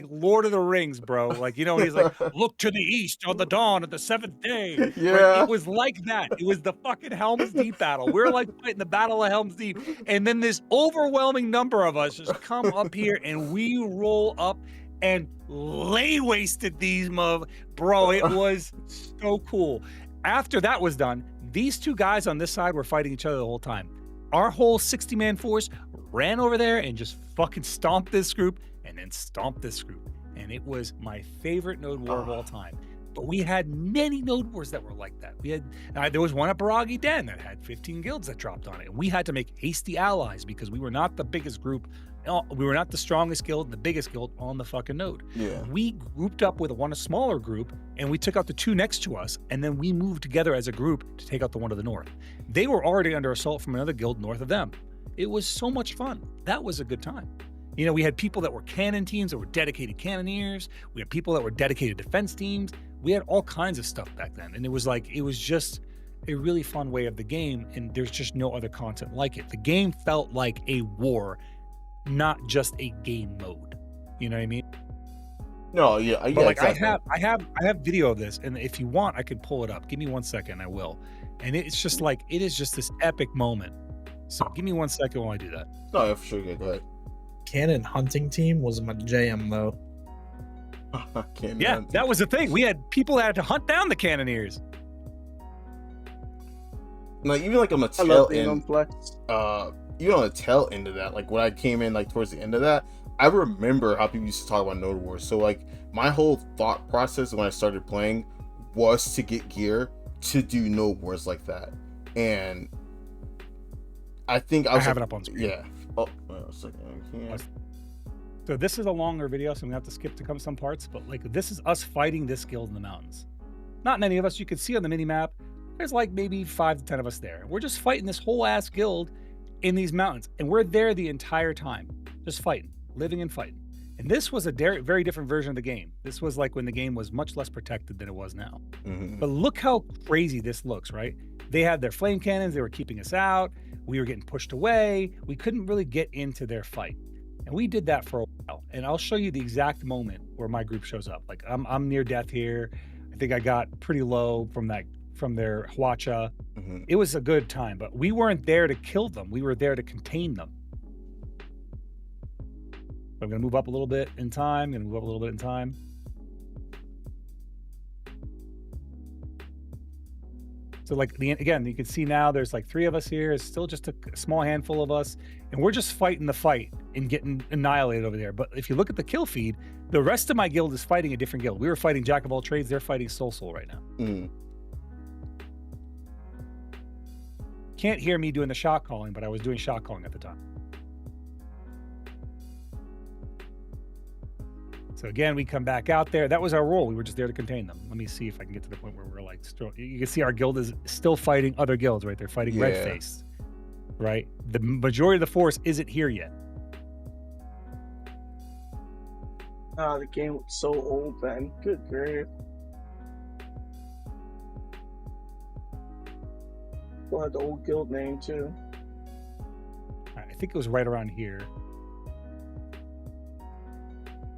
Lord of the Rings, bro. Like, you know, he's like, look to the east on the dawn of the 7th day. Yeah. Right? It was like that. It was the fucking Helm's Deep battle. We're like fighting the Battle of Helm's Deep. And then this overwhelming number of us just come up here and we roll up and lay wasted these bro. It was so cool. After that was done, these 2 guys on this side were fighting each other the whole time. Our whole 60-man force ran over there and just fucking stomped this group and then stomped this group. And it was my favorite node war of all time. But we had many node wars that were like that. We had there was one at Baragi Den that had 15 guilds that dropped on it. And we had to make hasty allies because we were not the biggest group. We were not the strongest guild, the biggest guild on the fucking node. Yeah. We grouped up with a smaller group and we took out the 2 next to us. And then we moved together as a group to take out the one to the north. They were already under assault from another guild north of them. It was so much fun. That was a good time. You know, we had people that were cannon teams that were dedicated cannoneers. We had people that were dedicated defense teams. We had all kinds of stuff back then, and it was just a really fun way of the game, and there's just no other content like it. The game felt like a war, not just a game mode. You know what I mean? No, yeah, But like exactly. I have video of this, and if you want, I could pull it up. Give me 1 second, I will. And it's just like it is just this epic moment. So give me 1 second while I do that. No, yeah, for sure. Yeah, go ahead. Cannon hunting team was my jam though. Yeah, that was the thing. We had people that had to hunt down the Cannoneers. Like even like on the I tail love being on end, Flex. even on the tail end of that, like when I came in like towards the end of that, I remember how people used to talk about Node Wars. So like my whole thought process when I started playing was to get gear to do Node Wars like that, and I think I have it up on screen. Yeah. Oh, wait a second. So this is a longer video, so I'm gonna have to skip to some parts. But like this is us fighting this guild in the mountains. Not many of us. You can see on the mini map. There's like maybe 5 to 10 of us there. We're just fighting this whole ass guild in these mountains, and we're there the entire time, just fighting, living and fighting. And this was a very different version of the game. This was like when the game was much less protected than it was now. Mm-hmm. But look how crazy this looks, right? They had their flame cannons. They were keeping us out. We were getting pushed away. We couldn't really get into their fight. And we did that for a while. And I'll show you the exact moment where my group shows up. Like I'm near death here. I think I got pretty low from their Hwacha. Mm-hmm. It was a good time, but we weren't there to kill them. We were there to contain them. I'm going to move up a little bit in time. So like again, you can see now there's like 3 of us here. It's still just a small handful of us, and we're just fighting the fight and getting annihilated over there. But if you look at the kill feed, the rest of my guild is fighting a different guild. We were fighting Jack of all trades. They're fighting Soul right now. Mm. Can't hear me doing the shot calling, but I was doing shot calling at the time. So again, we come back out there. That was our role. We were just there to contain them. Let me see if I can get to the point where we're like, you can see our guild is still fighting other guilds, right? They're fighting Red Face, right? The majority of the force isn't here yet. The game was so old then. Good grief. Still had the old guild name too. I think it was right around here.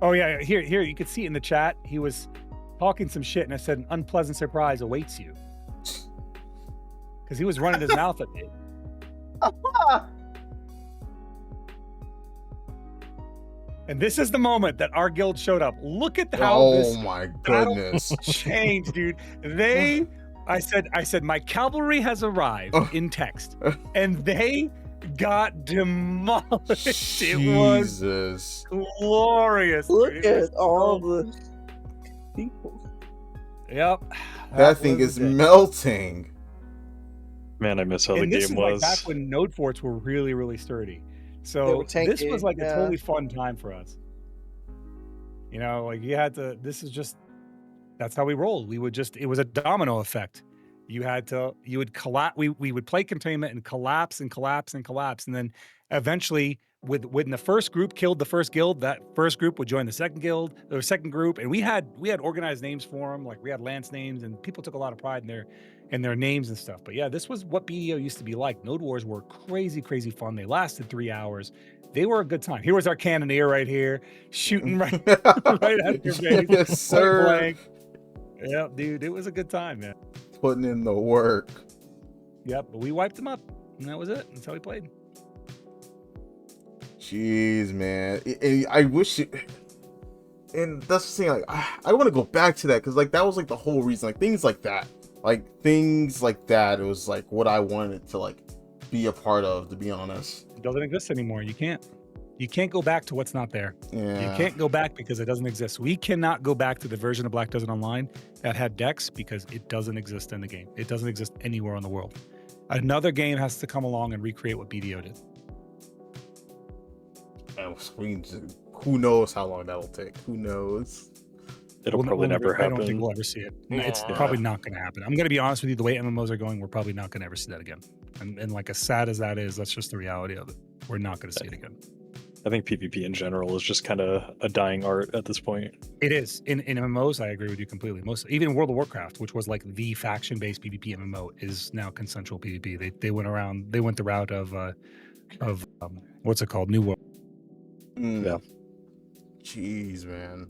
Oh yeah, here you could see it in the chat. He was talking some shit, and I said, "An unpleasant surprise awaits you," because he was running his mouth at me. And this is the moment that our guild showed up. Look at how this my goodness changed, dude. I said, my cavalry has arrived in text, and they got demolished. Jesus. It was glorious. Look at all the people. Yep. That thing is melting. Man, I miss how the this game is like was. back when node forts were really, really sturdy. So this was like a totally fun time for us. You know, like you had to, that's how we rolled. It was a domino effect. You would collapse. We would play containment and collapse and collapse and collapse. And then eventually when the first group killed the first guild, that first group would join the second guild or second group. And we had organized names for them. Like we had lance names, and people took a lot of pride in their names and stuff. But yeah, this was what BDO used to be like. Node Wars were crazy, crazy fun. They lasted 3 hours. They were a good time. Here was our cannoneer right here, shooting right at your face. Yes, sir. Blank. Yep, dude, it was a good time, man. Putting in the work. Yep, but we wiped them up, and that was it. That's how we played. Jeez, man. I wish it. And that's the thing. Like, I want to go back to that because, like, that was like the whole reason. Like things like that. It was like what I wanted to like be a part of. To be honest, it doesn't exist anymore. You can't go back to what's not there. Yeah. You can't go back because it doesn't exist. We cannot go back to the version of Black Desert Online that had decks because it doesn't exist in the game. It doesn't exist anywhere in the world. Another game has to come along and recreate what BDO did. Who knows how long that'll take? Who knows? It'll probably never happen. I don't think we'll ever see it. It's probably not going to happen. I'm going to be honest with you. The way MMOs are going, we're probably not going to ever see that again. And like as sad as that is, that's just the reality of it. We're not going to see it again. I think PvP in general is just kind of a dying art at this point. It is. In MMOs, I agree with you completely. Even World of Warcraft, which was like the faction-based PvP MMO, is now consensual PvP. They went the route of what's it called? New World. Yeah. Jeez, man.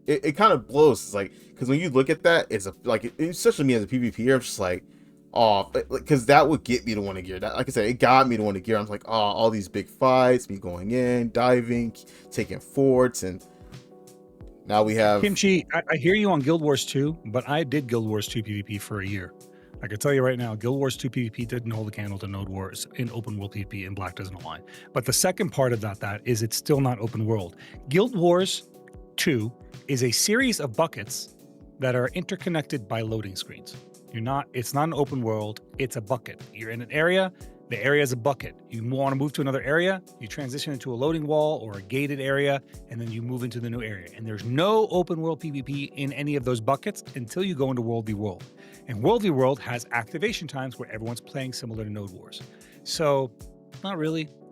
It kind of blows. It's like, because when you look at that, it's especially me as a PvPer, I'm just like, oh, because that would get me to want to gear. That, like I said, it got me to want to gear. I'm like, oh, all these big fights, me going in, diving, taking forts, and now we have Kimchi. I hear you on Guild Wars 2, but I did Guild Wars 2 PvP for a year. I can tell you right now, Guild Wars 2 PvP didn't hold a candle to Node Wars in open world PvP, and Black doesn't lie. But the second part of that is it's still not open world. Guild Wars 2 is a series of buckets that are interconnected by loading screens. It's not an open world, it's a bucket. You're in an area, the area is a bucket. You want to move to another area, you transition into a loading wall or a gated area, and then you move into the new area. And there's no open world PvP in any of those buckets until you go into World v World. And World v World has activation times where everyone's playing similar to Node Wars. So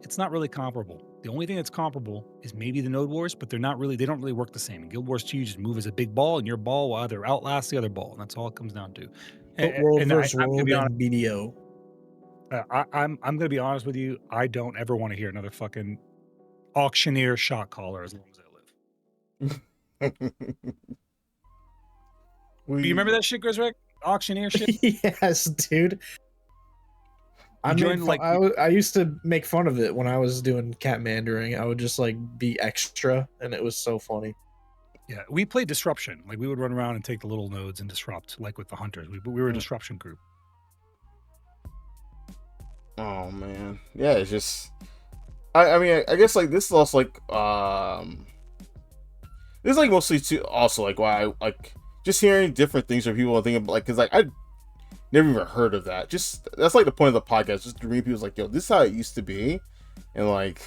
it's not really comparable. The only thing that's comparable is maybe the Node Wars, but they don't really work the same. In Guild Wars 2, you just move as a big ball, and your ball will either outlast the other ball, and that's all it comes down to. World versus World and BDO. I'm going to be honest with you. I don't ever want to hear another fucking auctioneer shot caller as long as I live. Do you remember that shit, Grizzrick? Auctioneer shit? Yes, dude. I used to make fun of it when I was doing cat mandering. I would just like be extra, and it was so funny. Yeah, we played disruption. Like we would run around and take the little nodes and disrupt, like with the hunters. We were a disruption group. Oh man, yeah. It's just, I mean, I guess like this is also like this is like mostly too also like why I like just hearing different things from people and thinking like, because like I never even heard of that. Just that's like the point of the podcast, just to read people's like, yo, this is how it used to be, and like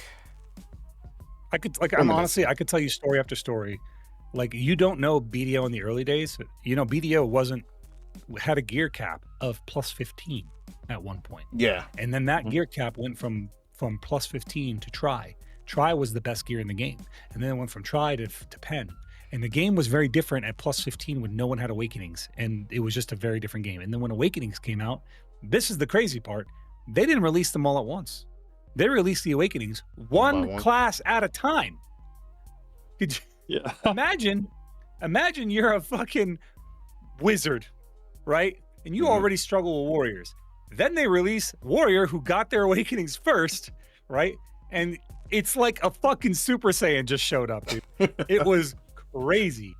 I could tell you story after story. Like you don't know BDO in the early days. You know, BDO had a gear cap of plus 15 at one point. Yeah, and then that gear cap went from plus 15 to Tri. Tri was the best gear in the game, and then it went from Tri to Pen. And the game was very different at plus 15 when no one had Awakenings, and it was just a very different game. And then when Awakenings came out, this is the crazy part, they didn't release them all at once. They released the Awakenings one class at a time. Could you imagine you're a fucking wizard, right? And you already struggle with warriors. Then they release warrior who got their Awakenings first, right? And it's like a fucking Super Saiyan just showed up, dude. It was crazy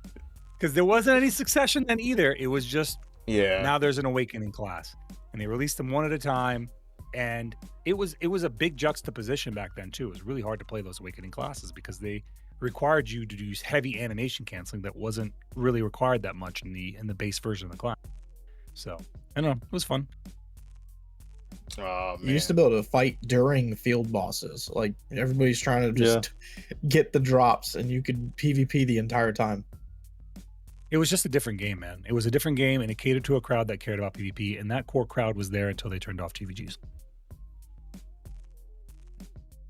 because there wasn't any succession then either. It was just now there's an Awakening class, and they released them one at a time, and it was a big juxtaposition back then too. It was really hard to play those Awakening classes because they required you to use heavy animation canceling that wasn't really required that much in the base version of the class. So I don't know, it was fun. Oh, man. You used to be able to fight during field bosses. Like everybody's trying to just get the drops, and you could PvP the entire time. It was just a different game, man. It was a different game, and it catered to a crowd that cared about PvP, and that core crowd was there until they turned off TVGs.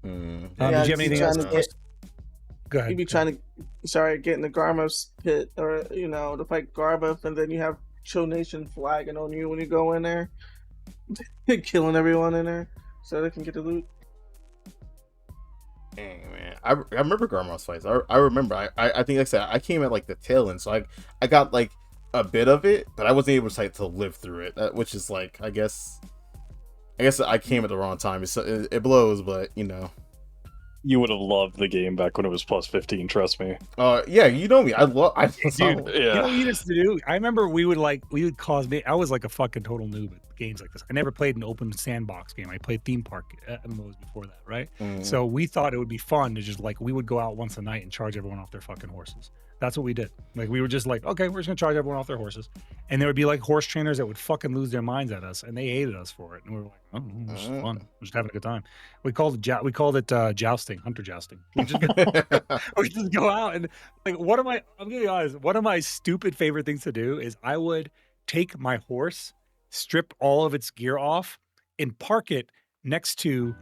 Yeah, did you have anything else? Go ahead. You'd be trying to, get in the Garmoth's pit, or to fight Garmoth, and then you have Cho Nation flagging on you when you go in there, killing everyone in there, so they can get the loot. Dang, man, I remember Garmoth's fights. I remember. I think like I said, I came at like the tail end, so I got like a bit of it, but I wasn't able to live through it, which is like I guess I came at the wrong time. It blows, but You would have loved the game back when it was plus 15, trust me. Yeah, you know me. Dude, you know what we used to do? I remember we would cause me. I was like a fucking total noob at games like this. I never played an open sandbox game. I played theme park MMOs before that, right? So we thought it would be fun to just we would go out once a night and charge everyone off their fucking horses. That's what we did. Like we were just like, okay, we're just gonna charge everyone off their horses, and there would be like horse trainers that would fucking lose their minds at us, and they hated us for it. And we were like, oh, this is fun. We're just having a good time. We called it jousting, hunter jousting. We just go out and I'm gonna be honest. One of my stupid favorite things to do is I would take my horse, strip all of its gear off, and park it next to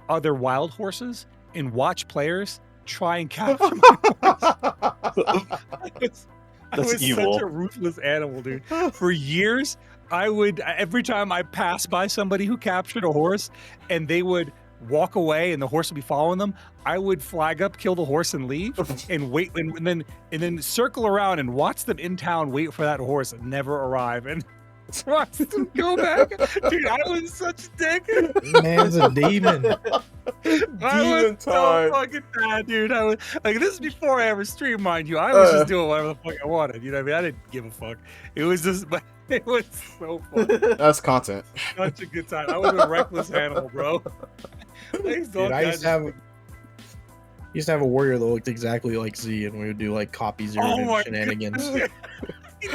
other wild horses and watch players try and capture my horse. I was evil. such a ruthless animal, dude. For years, I would, every time I passed by somebody who captured a horse and they would walk away and the horse would be following them, I would flag up, kill the horse and leave and wait and then circle around and watch them in town wait for that horse and never arrive and watch them go back. Dude, I was such a dick. Man's a demon. I was so fucking bad, dude. I was like, this is before I ever streamed, mind you. I was just doing whatever the fuck I wanted. You know what I mean? I didn't give a fuck. It was just, but it was so fun. That's content. Such a good time. I was a reckless animal, bro. Dude, I used to have a warrior that looked exactly like Z, and we would do like copy zero shenanigans. He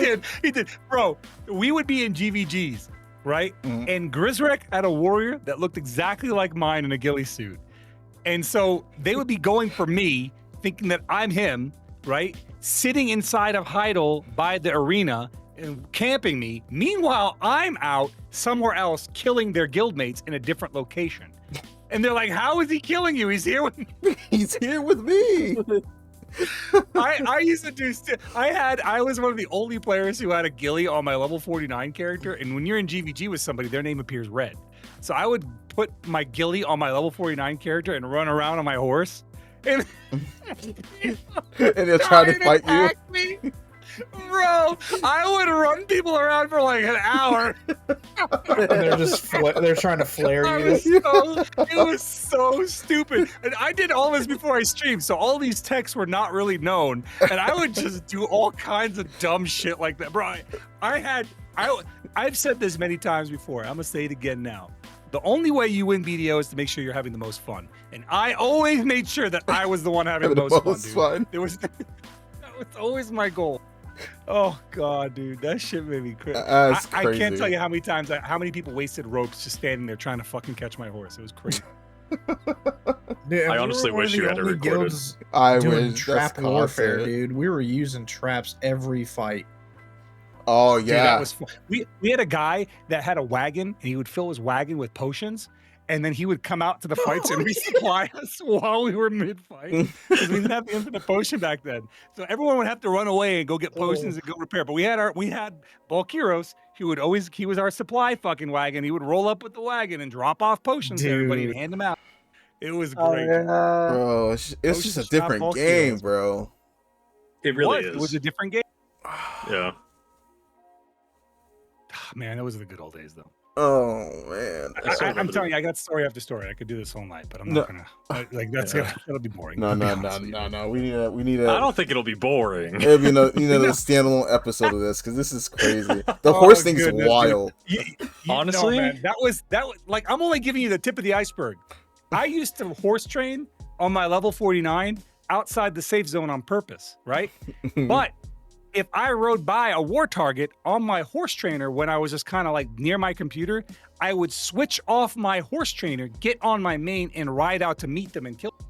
did. Bro, we would be in GVGs, right? Mm-hmm. And Grizrek had a warrior that looked exactly like mine in a ghillie suit. And so they would be going for me, thinking that I'm him, right? Sitting inside of Heidel by the arena and camping me. Meanwhile, I'm out somewhere else killing their guildmates in a different location. And they're like, how is he killing you? He's here with me. He's here with me. I used to do, I was one of the only players who had a ghillie on my level 49 character. And when you're in GVG with somebody, their name appears red. So I would put my ghillie on my level 49 character and run around on my horse. And they'll try to fight you. Me. Bro, I would run people around for like an hour. And they're trying to flare you. It was so stupid. And I did all this before I streamed, so all these texts were not really known. And I would just do all kinds of dumb shit like that. Bro, I've said this many times before. I'm gonna say it again now. The only way you win BDO is to make sure you're having the most fun. And I always made sure that I was the one having the most fun, dude. That was always my goal. Oh god, dude, that shit made me crazy. I can't tell you how many times, how many people wasted ropes just standing there trying to fucking catch my horse. It was crazy. Dude, I honestly wish you had it recorded. I wish. Trap warfare, dude. We were using traps every fight. Oh yeah, dude, that was fun. We had a guy that had a wagon, and he would fill his wagon with potions. And then he would come out to the fights and resupply us while we were mid-fight. Because we didn't have the infinite potion back then. So everyone would have to run away and go get potions and go repair. But we had CRIO'S. He was our supply fucking wagon. He would roll up with the wagon and drop off potions to everybody and hand them out. It was great. Bro, it's just a different game, bro. It really is. It was a different game. Yeah. Man, that was the good old days, though. Oh man, I'm telling you, I got story after story. I could do this all night, but I'm not gonna. Like that'll be boring. No. We need a. I don't think it'll be boring. It'll be a standalone episode of this because this is crazy. The horse thing's wild. Honestly, man, that was like I'm only giving you the tip of the iceberg. I used to horse train on my level 49 outside the safe zone on purpose, right? But if I rode by a war target on my horse trainer when I was just kind of like near my computer, I would switch off my horse trainer, get on my main, and ride out to meet them and kill them.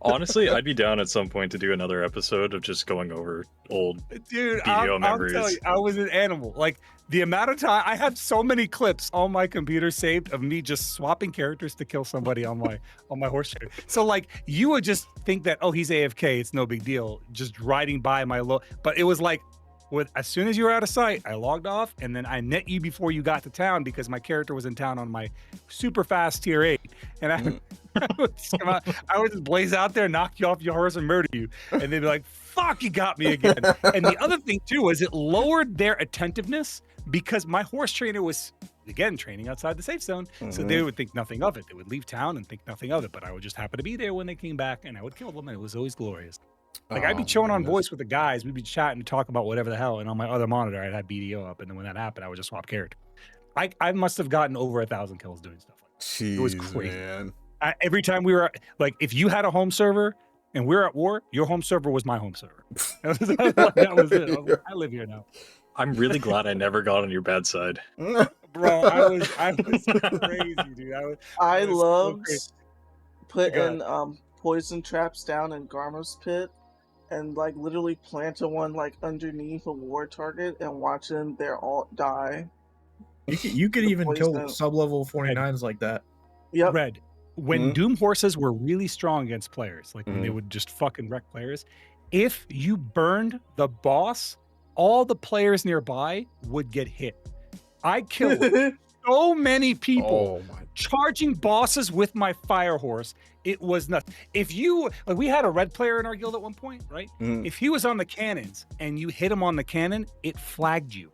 Honestly, I'd be down at some point to do another episode of just going over old BDO memories. I'll tell you, I was an animal. Like the amount of time I have so many clips on my computer saved of me just swapping characters to kill somebody on my horse trainer. So like you would just think that, oh, he's AFK, it's no big deal, just riding by my but it was like as soon as you were out of sight, I logged off and then I met you before you got to town because my character was in town on my super fast tier 8. And I would just blaze out there, knock you off your horse and murder you. And they'd be like, fuck, you got me again. And the other thing too is it lowered their attentiveness because my horse trainer was, again, training outside the safe zone. So they would think nothing of it. They would leave town and think nothing of it. But I would just happen to be there when they came back and I would kill them. And it was always glorious. Like I'd be chilling on voice with the guys. We'd be chatting and talk about whatever the hell. And on my other monitor, I'd have BDO up. And then when that happened, I would just swap character. I must have gotten over 1,000 kills doing stuff like that. Jeez, it was crazy. Man. Every time we were like, if you had a home server and we're at war, your home server was my home server. That was it. I live here now. I'm really glad I never got on your bad side. Bro, I was crazy, dude. I loved putting poison traps down in Garmo's pit and like literally planting one like underneath a war target and watching they all die. You could even kill sub-level 49s like that. Yep. Red. when Doom horses were really strong against players, like when they would just fucking wreck players, if you burned the boss, all the players nearby would get hit. I killed so many people charging bosses with my fire horse. It was nuts. If you, like, we had a red player in our guild at one point, right? If he was on the cannons and you hit him on the cannon, it flagged you.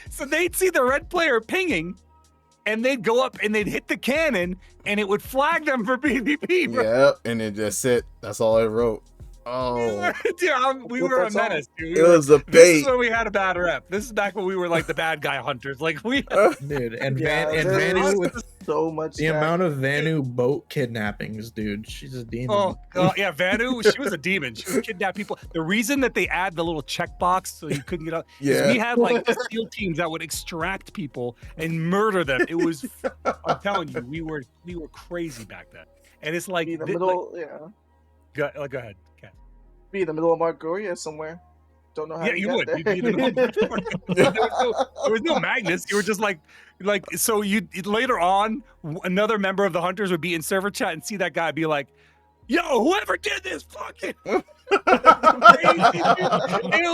So they'd see the red player pinging, and they'd go up and they'd hit the cannon, and it would flag them for PvP. Bro. Yeah, and then that's it. That's all I wrote. Oh, dude, we were a menace, dude. It was a bait. This is when we had a bad rep. This is back when we were like the bad guy hunters. Like we, dude, and Vanu with so much. The amount of Vanu boat kidnappings, dude. She's a demon. Oh God, yeah, Vanu. She was a demon. She would kidnap people. The reason that they add the little checkbox so you couldn't get out, is we had like SEAL teams that would extract people and murder them. It was, I'm telling you, we were crazy back then. And it's like be in the middle, Go ahead. Be in the middle of Margoria somewhere. Don't know how. Yeah, you would. You'd be in the middle of there was no Magnus. You were just like so. You later on, another member of the hunters would be in server chat and see that guy be like, "Yo, whoever did this, fucking." It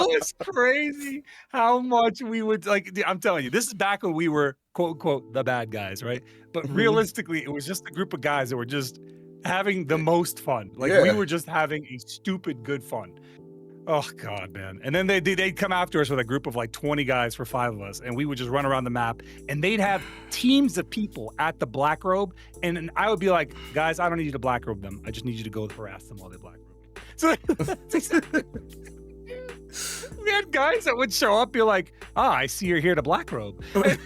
was crazy how much we would like. I'm telling you, this is back when we were quote unquote the bad guys, right? But realistically, it was just a group of guys that were just having the most fun. Like we were just having a stupid good fun. Oh God, man. And then they'd come after us with a group of like 20 guys for 5 of us, and we would just run around the map, and they'd have teams of people at the black robe, and I would be like, guys, I don't need you to black robe them. I just need you to go harass them while they black robe. So we had guys that would show up, be like, I see you're here to black robe. And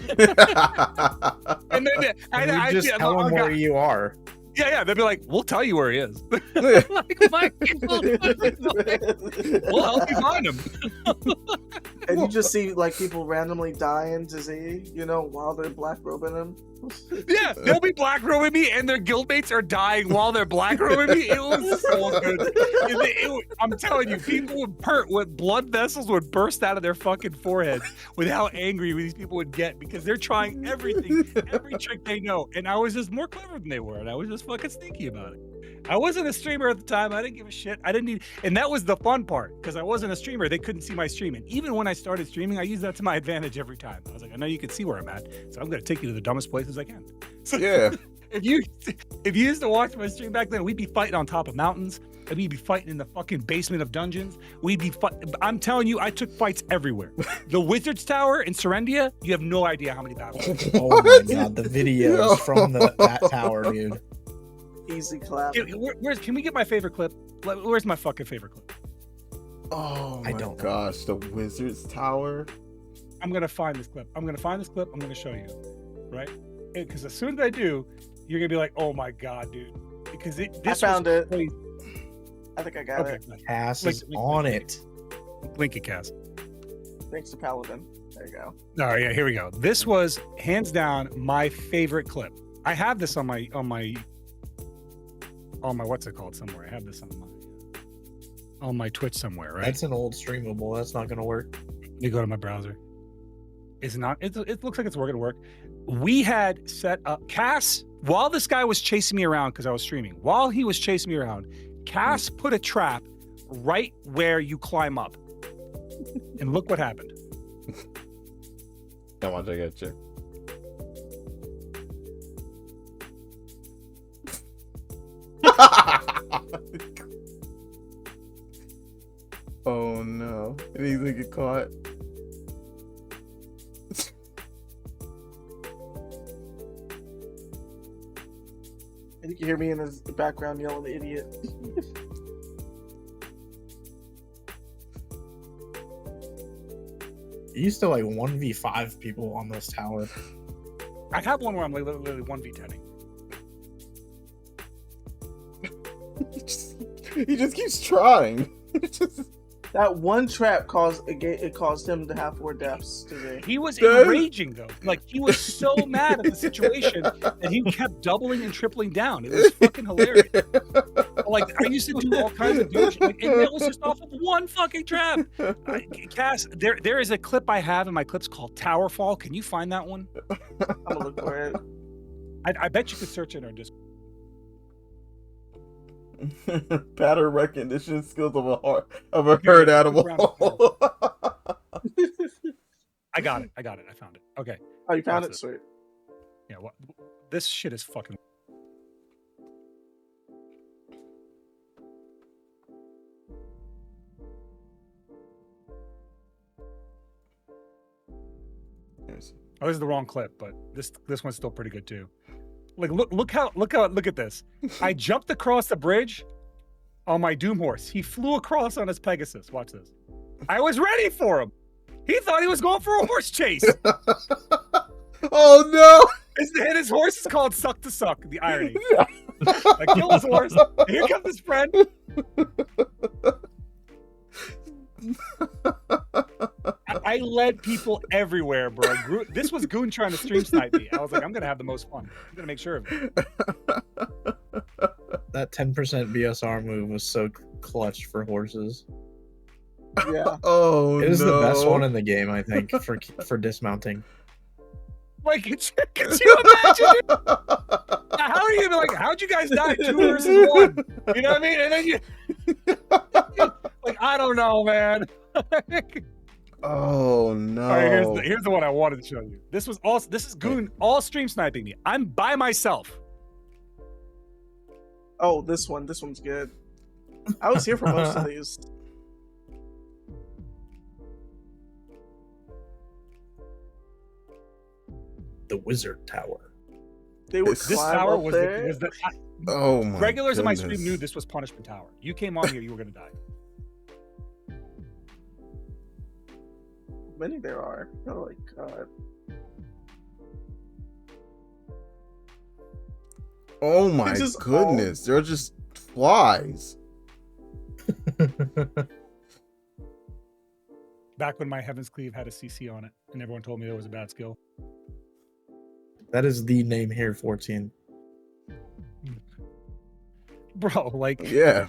then I just tell them where you are. Yeah, they'd be like, we'll tell you where he is. Like, my people, we'll help you find him. And you just see like people randomly dying to see, while they're black robing him. Yeah, they'll be black robing me, and their guildmates are dying while they're black robing me. It was so good. I'm telling you, people with blood vessels would burst out of their fucking foreheads with how angry these people would get, because they're trying everything, every trick they know. And I was just more clever than they were, and I was just fucking sneaky about it. I wasn't a streamer at the time. I didn't give a shit. And that was the fun part, because I wasn't a streamer. They couldn't see my stream. And even when I started streaming, I used that to my advantage every time. I was like, I know you can see where I'm at, so I'm going to take you to the dumbest places I can. So if you used to watch my stream back then, we'd be fighting on top of mountains, and we'd be fighting in the fucking basement of dungeons. I'm telling you, I took fights everywhere. The Wizard's Tower in Serendia, you have no idea how many battles. Oh my God, the videos from that tower, dude. Easy clap. Can we get my favorite clip? Where's my fucking favorite clip? Oh my gosh, the Wizard's Tower. I'm gonna find this clip. I'm gonna show you, right? Because as soon as I do, you're gonna be like, "Oh my God, dude!" Because I found it. Crazy. I think I got it. Cass is on it. Link it, Cass. Thanks to Paladin. There you go. Oh yeah, here we go. This was hands down my favorite clip. I have this on my what's it called somewhere. I have this on my Twitch somewhere, right? That's an old streamable. That's not gonna work. Let me go to my browser. It's not. It looks like it's gonna work. We had set up Cass while this guy was chasing me around, because I was streaming. While he was chasing me around, Cass put a trap right where you climb up, and look what happened. I want to get you. Oh no. And he's gonna get caught. And you can hear me in the background yelling, "Idiot." You used to like 1v5 people on this tower. I have one where I'm like literally 1v10ing. He just keeps trying. That one trap caused him to have 4 deaths today. He was enraging though. Like he was so mad at the situation that he kept doubling and tripling down. It was fucking hilarious. Like I used to do all kinds of douche, and that was just off of one fucking trap. Cass, there is a clip I have in my clips called Tower Fall. Can you find that one? I'm gonna look for it. I bet you could search it or just. Pattern recognition skills of a herd animal. I got it. I found it. Okay. Oh, you found Watch it? this. Sweet. Yeah. What? This shit is fucking. Oh, this is the wrong clip, but this one's still pretty good too. Like look at this. I jumped across the bridge on my Doom horse. He flew across on his Pegasus. Watch this. I was ready for him. He thought he was going for a horse chase. Oh no! And his horse is called Suck to Suck. The irony. I kill his horse. Here comes his friend. I led people everywhere, bro. This was Goon trying to stream snipe me. I was like, I'm gonna have the most fun. I'm gonna make sure of it. That 10% BSR move was so clutch for horses. Yeah. Oh, it is the best one in the game, I think, for dismounting. Like, could you imagine? How are you gonna be like? How'd you guys die 2 versus 1? You know what I mean? And then you, like, I don't know, man. Oh no! All right, here's the one I wanted to show you. This is Goon all stream sniping me. I'm by myself. Oh, this one's good. I was here for most of these. The Wizard Tower. They would This climb tower up was there. Oh my regulars in my goodness. stream knew this was Punishment Tower. You came on here, you were gonna die. Many there are. Oh my god. Oh my goodness! They're just flies. Back when my Heaven's Cleave had a CC on it, and everyone told me it was a bad skill. That is the name here, 14. Bro, like, Yeah.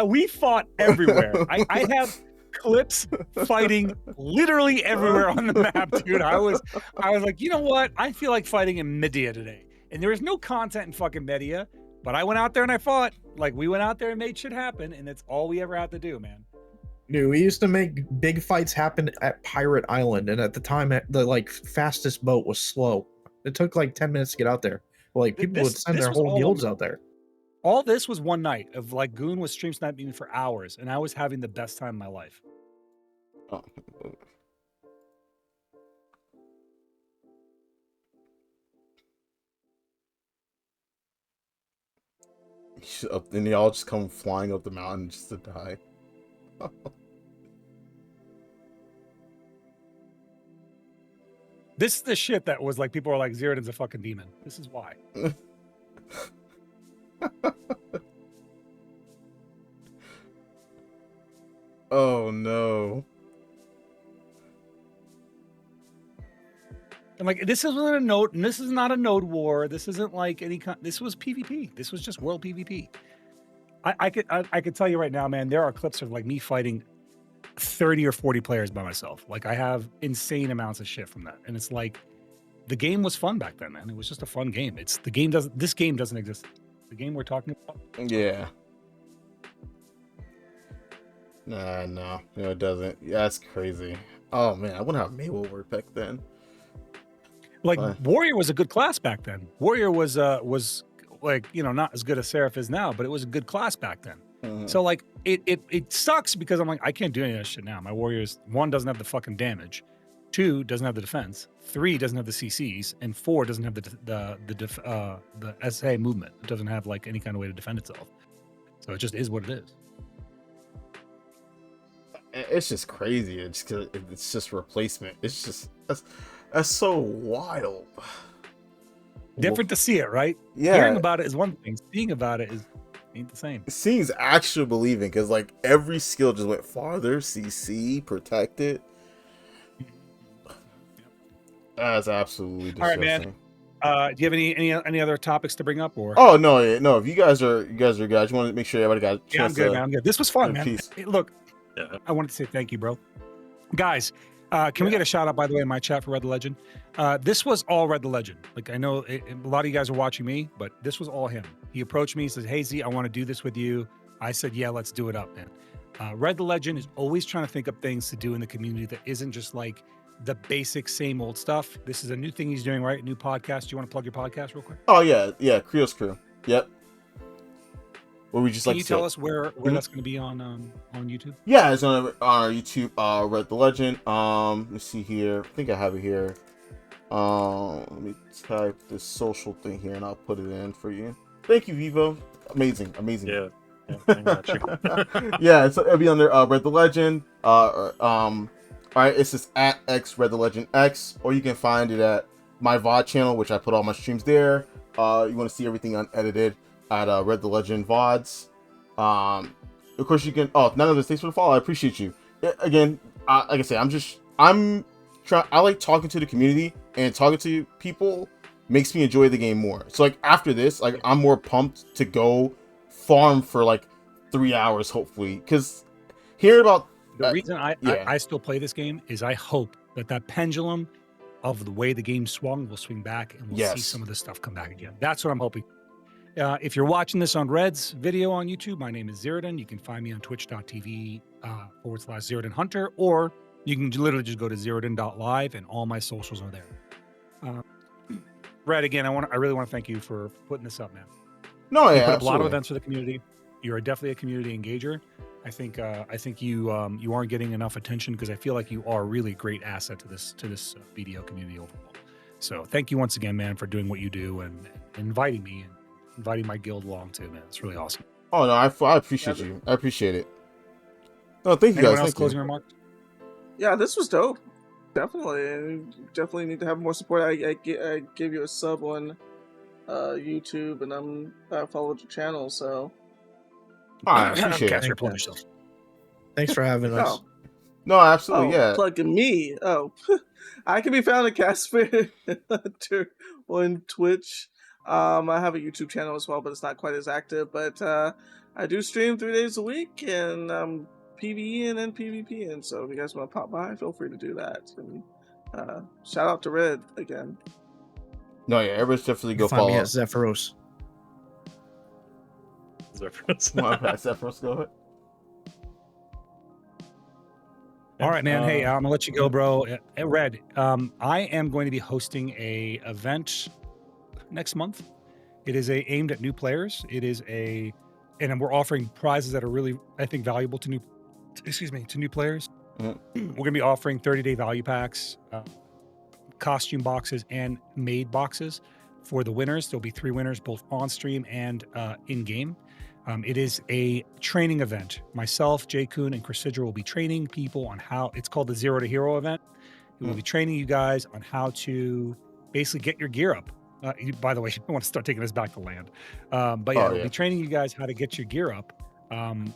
We fought everywhere. I have clips fighting literally everywhere on the map, dude. I was like, you know what? I feel like fighting in Medea today. And there is no content in fucking Medea, but I went out there and I fought. Like, we went out there and made shit happen, and that's all we ever had to do, man. Dude, we used to make big fights happen at Pirate Island, and at the time, the fastest boat was slow. It took like 10 minutes to get out there. Like, people would send their whole guilds out there. All this was one night of like Goon was stream sniping me for hours, and I was having the best time of my life. Oh. Then they all just come flying up the mountain just to die. This is the shit that was like people are like Zeridan's a fucking demon. This is why. Oh no. And like this isn't a node, and this is not a node war. This isn't like any kind. This was PvP. This was just world PvP. I could tell you right now, man. There are clips of like me fighting 30 or 40 players by myself. Like I have insane amounts of shit from that, and it's like the game was fun back then, man. It was just a fun game. This game doesn't exist. The game we're talking about. Yeah. No, it doesn't. Yeah, that's crazy. Oh man, I wonder how Mabel worked back then. Like Warrior was a good class back then. Warrior was like, you know, not as good as Seraph is now, but it was a good class back then. Mm-hmm. So like it sucks because I'm like, I can't do any of that shit now. My Warriors, 1 doesn't have the fucking damage, 2 doesn't have the defense, 3 doesn't have the CCs, and 4 doesn't have the SA movement. It doesn't have like any kind of way to defend itself. So it just is what it is. It's just crazy. It's just replacement. It's just that's so wild. Different to see it, right? Yeah. Hearing about it is one thing. Seeing about it ain't the same. Seeing's actually believing, because like every skill just went farther. CC, protected. That's absolutely disgusting. All right, man. Do you have any other topics to bring up, or? Oh no. If you guys are guys, you want to make sure everybody got a chance. I'm good, man. I'm good. This was fun, man. Peace. Hey, look, I wanted to say thank you, bro. Guys, Can we get a shout out, by the way, in my chat for Red the Legend? This was all Red the Legend. Like, I know a lot of you guys are watching me, but this was all him. He approached me, he says, "Hey Z, I want to do this with you." I said, "Yeah, let's do it up, man." Red the Legend is always trying to think of things to do in the community that isn't just like the basic same old stuff. This is a new thing he's doing, right? A new podcast. Do you want to plug your podcast real quick? Oh yeah, CRIO'S Crew. Yep. Where we just Can like you to tell say- us where that's going to be on YouTube? Yeah, it's on our YouTube. Red the Legend. Let me see here. I think I have it here. Let me type this social thing here, and I'll put it in for you. Thank you, Vivo. Amazing. Yeah, I got you. Yeah, so it'll be under Red the Legend. All right, it's just at X Red the Legend X, or you can find it at my VOD channel, which I put all my streams there. You want to see everything unedited at Red the Legend VODs. Of course, you can. Oh, none of this. Thanks for the follow. I appreciate you. Again, like I say, I like talking to the community, and talking to people makes me enjoy the game more. So like after this, like I'm more pumped to go farm for like 3 hours, hopefully, because hearing about the reason I still play this game is I hope that pendulum of the way the game swung will swing back, and we'll see some of this stuff come back again. That's what I'm hoping. If you're watching this on Red's video on YouTube, my name is Zeradan. You can find me on twitch.tv/Zeradan Hunter, or you can literally just go to Zeradan.live, and all my socials are there. Red, again, I really want to thank you for putting this up, man. No, you yeah, put up a lot of absolutely. events for the community. You're definitely a community engager. I think you aren't getting enough attention, because I feel like you are a really great asset to this BDO community overall. So thank you once again, man, for doing what you do and inviting me and inviting my guild along too, man. It's really awesome. Oh no, I appreciate you. I appreciate it. No, thank you Anyone guys. else Thank closing you. remarks? Yeah, this was dope. Definitely need to have more support. I gave you a sub on YouTube, and I followed your channel, so. I appreciate Catch it. your plug yourself. Thanks for having us. No, absolutely, yeah. Plugging me. Oh, I can be found at Casper Hunter on Twitch. I have a YouTube channel as well, but it's not quite as active. But I do stream 3 days a week, and PvE and PvP. And so if you guys want to pop by, feel free to do that. And shout out to Red again. No, yeah, everybody's definitely go Find follow. me at Zephyros. Zephyros, go ahead. All right, man. Hey, I'm gonna let you go, bro. Red, I am going to be hosting a event next month. It is aimed at new players. And we're offering prizes that are really, I think, valuable to new players. Mm-hmm. We're gonna be offering 30-day value packs, costume boxes, and maid boxes for the winners. There'll be 3 winners, both on stream and in game. It is a training event. Myself, Jay Kuhn, and Chris will be training people on how. It's called the Zero to Hero event. We will be training you guys on how to basically get your gear up. By the way, I want to start taking this back to land. We'll be training you guys how to get your gear up. And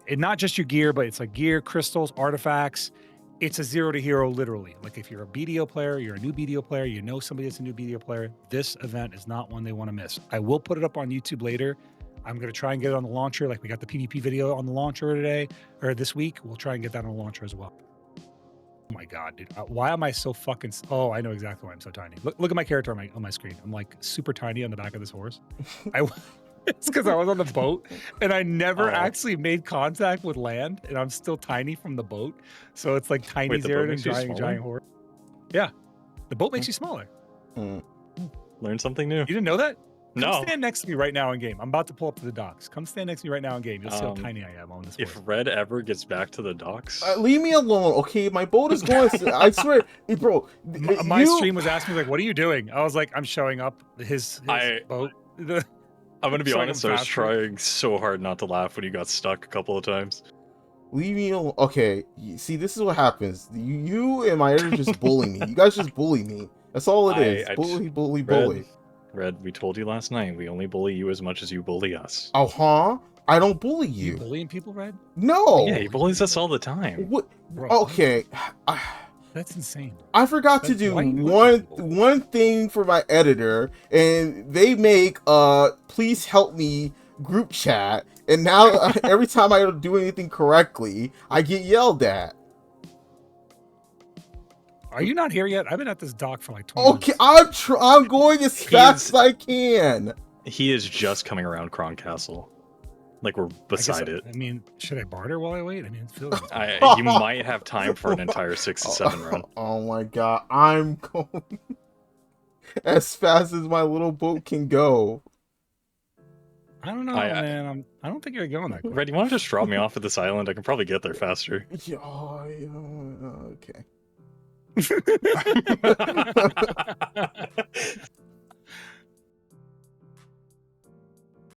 not just your gear, but it's like gear, crystals, artifacts. It's a Zero to Hero, literally. Like if you're a BDO player, you're a new BDO player, you know somebody that's a new BDO player, this event is not one they want to miss. I will put it up on YouTube later. I'm going to try and get it on the launcher. Like we got the PvP video on the launcher today, or this week. We'll try and get that on the launcher as well. Oh my God, dude. Why am I so fucking... Oh, I know exactly why I'm so tiny. Look at my character on my screen. I'm like super tiny on the back of this horse. It's because I was on the boat and I never actually made contact with land, and I'm still tiny from the boat. So it's like tiny Zeradan driving a giant horse. Yeah. The boat makes you smaller. Learn something new. You didn't know that? No. Come stand next to me right now in game. I'm about to pull up to the docks. Come stand next to me right now in game. You'll see how tiny I am on this If horse. Red ever gets back to the docks, leave me alone, okay? My boat is going. I swear, bro. My stream was asking me like, "What are you doing?" I was like, "I'm showing up his boat." I'm gonna be Showing honest. him I was faster. trying so hard not to laugh when you got stuck a couple of times. Leave me alone. Okay, see, this is what happens. You and my editor just bully me. You guys just bully me. That's all it is. Bully. Red, we told you last night. We only bully you as much as you bully us. I don't bully you. You bullying people, Red? No. Yeah, he bullies us all the time. What? Bro, Okay. that's insane. I forgot to do one thing for my editor, and they make please help me group chat, and now every time I don't do anything correctly, I get yelled at. Are you not here yet? I've been at this dock for like 20 Okay, minutes. I'm going as fast as I can. He is just coming around Kron Castle. Like we're beside it. I mean, should I barter while I wait? I mean, it feels You might have time for an entire 6 to 7 run. Oh my god, I'm going as fast as my little boat can go. I don't know, man. I don't think you're going that quick. Red, you want to just drop me off at this island? I can probably get there faster. Yeah, okay.